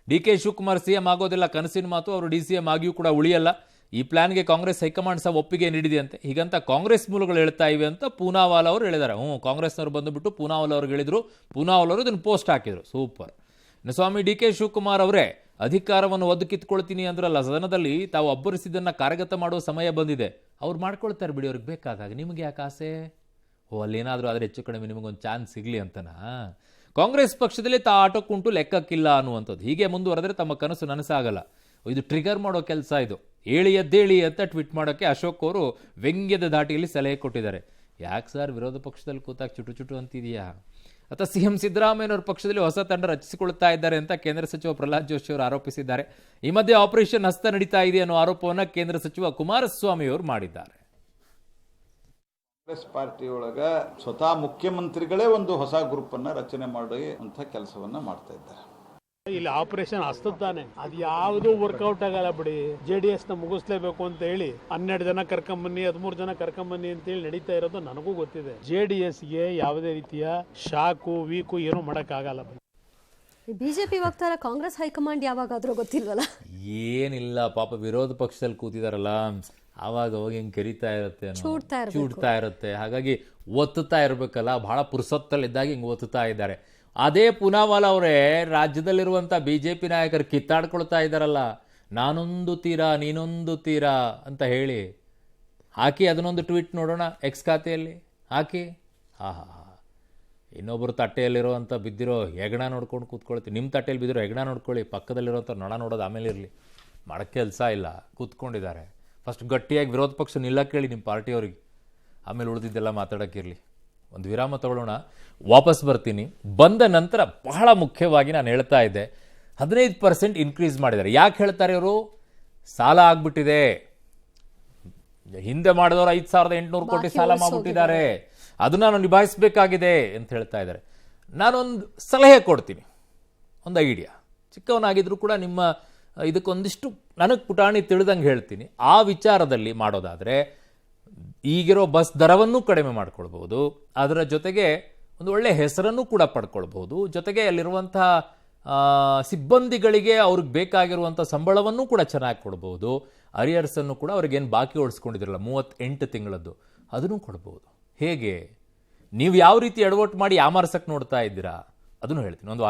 DK ಶಿವಕುಮಾರ್ CM ಆಗೋದಿಲ್ಲ, ಕನಸಿನ ಮಾತು. ಅವರು DCM ಆಗಿಯೂ ಕೂಡ ಉಳಿಯಲ್ಲ. ಈ ಪ್ಲಾನ್ಗೆ ಕಾಂಗ್ರೆಸ್ ಹೈಕಮಾಂಡ್ ಸಹ ಒಪ್ಪಿಗೆ ನೀಡಿದೆಯಂತೆ. ಹೀಗಂತ ಕಾಂಗ್ರೆಸ್ ಮೂಲಗಳು ಹೇಳ್ತಾ ಇವೆ ಅಂತ ಪೂನಾವಾಲಾ ಅವರು ಹೇಳಿದ್ದಾರೆ. ಕಾಂಗ್ರೆಸ್ನವರು ಬಂದುಬಿಟ್ಟು ಪೂನಾವಾಲಾ ಅವ್ರಿಗೆ ಹೇಳಿದ್ರು. ಪೂನಾವಾಲಾ ಅವರು ಇದನ್ನು ಪೋಸ್ಟ್ ಹಾಕಿದ್ರು. ಸೂಪರ್. ಇನ್ನು ಸ್ವಾಮಿ DK ಶಿವಕುಮಾರ್ ಅವರೇ ಅಧಿಕಾರವನ್ನು ಒದ್ದು ಕಿತ್ಕೊಳ್ತೀನಿ ಅಂದ್ರಲ್ಲ ಸದನದಲ್ಲಿ, ತಾವು ಅಬ್ಬರಿಸಿದ್ದನ್ನ ಕಾರ್ಯಗತ ಮಾಡುವ ಸಮಯ ಬಂದಿದೆ. ಅವ್ರು ಮಾಡ್ಕೊಳ್ತಾರೆ ಬಿಡಿ, ಅವ್ರಿಗೆ ಬೇಕಾದಾಗ. ನಿಮಗೆ ಯಾಕೆ ಆಸೆ? ಅಲ್ಲೇನಾದರೂ ಆದರೆ ಹೆಚ್ಚು ಕಡಿಮೆ ನಿಮಗೊಂದು ಚಾನ್ಸ್ ಸಿಗಲಿ ಅಂತನಾ? ಕಾಂಗ್ರೆಸ್ ಪಕ್ಷದಲ್ಲಿ ತಾ ಆಟಕ್ಕುಂಟು ಲೆಕ್ಕಕ್ಕಿಲ್ಲ ಅನ್ನುವಂಥದ್ದು. ಹೀಗೆ ಮುಂದುವರೆದ್ರೆ ತಮ್ಮ ಕನಸು ನನಸಾಗಲ್ಲ. ಇದು ಟ್ರಿಗರ್ ಮಾಡೋ ಕೆಲಸ. ಇದು ಏಳಿ ಎದ್ದೇಳಿ ಅಂತ ಟ್ವೀಟ್ ಮಾಡೋಕ್ಕೆ ಅಶೋಕ್ ಅವರು ವ್ಯಂಗ್ಯದ ಧಾಟಿಯಲ್ಲಿ ಸಲಹೆ ಕೊಟ್ಟಿದ್ದಾರೆ. ಯಾಕೆ ಸರ್ ವಿರೋಧ ಪಕ್ಷದಲ್ಲಿ ಕೂತಾಗ ಚುಟು ಅಂತಿದೆಯಾ? ಅಥವಾ CM ಸಿದ್ದರಾಮಯ್ಯನವ್ರ ಪಕ್ಷದಲ್ಲಿ ಹೊಸ ತಂಡ ರಚಿಸಿಕೊಳ್ತಾ ಇದ್ದಾರೆ ಅಂತ ಕೇಂದ್ರ ಸಚಿವ ಪ್ರಹ್ಲಾದ್ ಜೋಶಿ ಅವರು ಆರೋಪಿಸಿದ್ದಾರೆ. ಈ ಮಧ್ಯೆ ಆಪರೇಷನ್ ಹಸ್ತ ನಡೀತಾ ಇದೆ ಅನ್ನೋ ಆರೋಪವನ್ನು ಕೇಂದ್ರ ಸಚಿವ ಕುಮಾರಸ್ವಾಮಿ ಅವರು ಮಾಡಿದ್ದಾರೆ. ಕಾಂಗ್ರೆಸ್ ಪಾರ್ಟಿ ಒಳಗ ಸ್ವತಃ ಮುಖ್ಯಮಂತ್ರಿಗಳೇ ಒಂದು ಹೊಸ ಗ್ರೂಪ್ ಅನ್ನ ರಚನೆ ಮಾಡಿ ಅಂತ ಕೆಲಸವನ್ನ ಮಾಡ್ತಾ ಇದ್ದಾರೆ. ಇಲ್ಲಿ ಆಪರೇಷನ್ ಹಸ್ತದ್ದಾನೆ, ಅದು ಯಾವುದು ವರ್ಕೌಟ್ ಆಗಲ್ಲ ಬಿಡಿ. JDS ನ ಮುಗಿಸ್ಲೇಬೇಕು ಅಂತ ಹೇಳಿ 12 ಜನ ಕರ್ಕೊಂಬನ್ನಿ, 13 ಜನ ಕರ್ಕೊಂಬನ್ನಿ ಅಂತ ಹೇಳಿ ನಡೀತಾ ಇರೋದು ನನಗೂ ಗೊತ್ತಿದೆ. JDSಗೆ ಯಾವುದೇ ರೀತಿಯ ಶಾಕು ವೀಕು ಏನೂ ಮಾಡಕ್ಕಾಗಲ್ಲ. ಬಿಜೆಪಿ ವಕ್ತಾರ ಕಾಂಗ್ರೆಸ್ ಹೈಕಮಾಂಡ್ ಯಾವಾಗಾದ್ರೂ ಗೊತ್ತಿಲ್ವಲ್ಲ. ಏನಿಲ್ಲ, ಪಾಪ ವಿರೋಧ ಪಕ್ಷದಲ್ಲಿ ಕೂತಿದಾರಲ್ಲ, ಆವಾಗ ಹೋಗಿ ಹಿಂಗೆ ಕೆರಿತಾ ಇರುತ್ತೆ, ಚೂಡ್ತಾ ಇರುತ್ತೆ. ಹಾಗಾಗಿ ಒತ್ತುತ್ತಾ ಇರಬೇಕಲ್ಲ, ಬಹಳ ಪುರ್ಸೊತ್ತಲ್ಲಿದ್ದಾಗ ಹಿಂಗೆ ಒತ್ತುತ್ತಾ ಇದ್ದಾರೆ. ಅದೇ ಪೂನಾವಾಲಾ ಅವರೇ ರಾಜ್ಯದಲ್ಲಿರುವಂಥ BJP ನಾಯಕರು ಕಿತ್ತಾಡ್ಕೊಳ್ತಾ ಇದ್ದಾರಲ್ಲ, ನಾನೊಂದು ತೀರಾ ನೀನೊಂದು ತೀರಾ ಅಂತ ಹೇಳಿ. ಹಾಕಿ ಅದನ್ನೊಂದು ಟ್ವೀಟ್ ನೋಡೋಣ, ಎಕ್ಸ್ ಖಾತೆಯಲ್ಲಿ ಹಾಕಿ. ಆಹಾ, ಇನ್ನೊಬ್ಬರು ತಟ್ಟೆಯಲ್ಲಿರುವಂಥ ಬಿದ್ದಿರೋ ಹೆಗಣ ನೋಡ್ಕೊಂಡು ಕೂತ್ಕೊಳ್ತೀವಿ. ನಿಮ್ಮ ತಟ್ಟೆಯಲ್ಲಿ ಬಿದ್ದಿರೋ ಹೆಗಣ ನೋಡ್ಕೊಳ್ಳಿ, ಪಕ್ಕದಲ್ಲಿರೋಂಥ ನೊಣ ನೋಡೋದು ಆಮೇಲೆ ಇರಲಿ. ಮಾಡೋಕ್ಕೆ ಕೆಲಸ ಇಲ್ಲ, ಕೂತ್ಕೊಂಡಿದ್ದಾರೆ. ಫಸ್ಟ್ ಗಟ್ಟಿಯಾಗಿ ವಿರೋಧ ಪಕ್ಷ ನಿಲ್ಲಕ್ಕೆ ಹೇಳಿ ನಿಮ್ಮ ಪಾರ್ಟಿಯವ್ರಿಗೆ, ಆಮೇಲೆ ಉಳಿದಿದ್ದೆಲ್ಲ ಮಾತಾಡೋಕ್ಕಿರಲಿ. ಒಂದು ವಿರಾಮ ತಗೊಳ್ಳೋಣ, ವಾಪಸ್ ಬರ್ತೀನಿ. ಬಂದ ನಂತರ ಬಹಳ ಮುಖ್ಯವಾಗಿ ನಾನು ಹೇಳ್ತಾ ಇದ್ದೆ, 15% ಇನ್ಕ್ರೀಸ್ ಮಾಡಿದ್ದಾರೆ. ಯಾಕೆ ಹೇಳ್ತಾರೆ ಇವರು? ಸಾಲ ಆಗ್ಬಿಟ್ಟಿದೆ. ಹಿಂದೆ ಮಾಡಿದವರು 5,800 ಕೋಟಿ ಸಾಲ ಮಾಡಿಬಿಟ್ಟಿದ್ದಾರೆ, ಅದನ್ನ ನಾನು ನಿಭಾಯಿಸಬೇಕಾಗಿದೆ ಅಂತ ಹೇಳ್ತಾ ಇದ್ದಾರೆ. ನಾನೊಂದು ಸಲಹೆ ಕೊಡ್ತೀನಿ, ಒಂದು ಐಡಿಯಾ. ಚಿಕ್ಕವನಾಗಿದ್ರು ಕೂಡ ನಿಮ್ಮ ಇದಕ್ಕೊಂದಿಷ್ಟು ನನಗೆ ಪುಟಾಣಿ ತಿಳಿದಂಗೆ ಹೇಳ್ತೀನಿ. ಆ ವಿಚಾರದಲ್ಲಿ ಮಾಡೋದಾದರೆ ಈಗಿರೋ ಬಸ್ ದರವನ್ನು ಕಡಿಮೆ ಮಾಡ್ಕೊಳ್ಬೋದು, ಅದರ ಜೊತೆಗೆ ಒಂದು ಒಳ್ಳೆ ಹೆಸರನ್ನು ಕೂಡ ಪಡ್ಕೊಳ್ಬೋದು, ಜೊತೆಗೆ ಅಲ್ಲಿರುವಂತಹ ಸಿಬ್ಬಂದಿಗಳಿಗೆ ಅವ್ರಿಗೆ ಬೇಕಾಗಿರುವಂಥ ಸಂಬಳವನ್ನು ಕೂಡ ಚೆನ್ನಾಗಿ ಕೊಡ್ಬೋದು. ಅರಿಯರ್ಸನ್ನು ಕೂಡ ಅವ್ರಿಗೇನು ಬಾಕಿ ಓಡಿಸ್ಕೊಂಡಿದ್ರಲ್ಲ 38 ತಿಂಗಳದ್ದು, ಅದನ್ನು ಕೊಡ್ಬೋದು. ಹೇಗೆ ನೀವು ಯಾವ ರೀತಿ ಎಡವಟ್ಟು ಮಾಡಿ ಯಾಮಾರ್ಸಕ್ಕೆ ನೋಡ್ತಾ ಇದ್ದೀರಾ ಅದನ್ನು ಹೇಳ್ತೀನಿ. ಒಂದು ವಾರ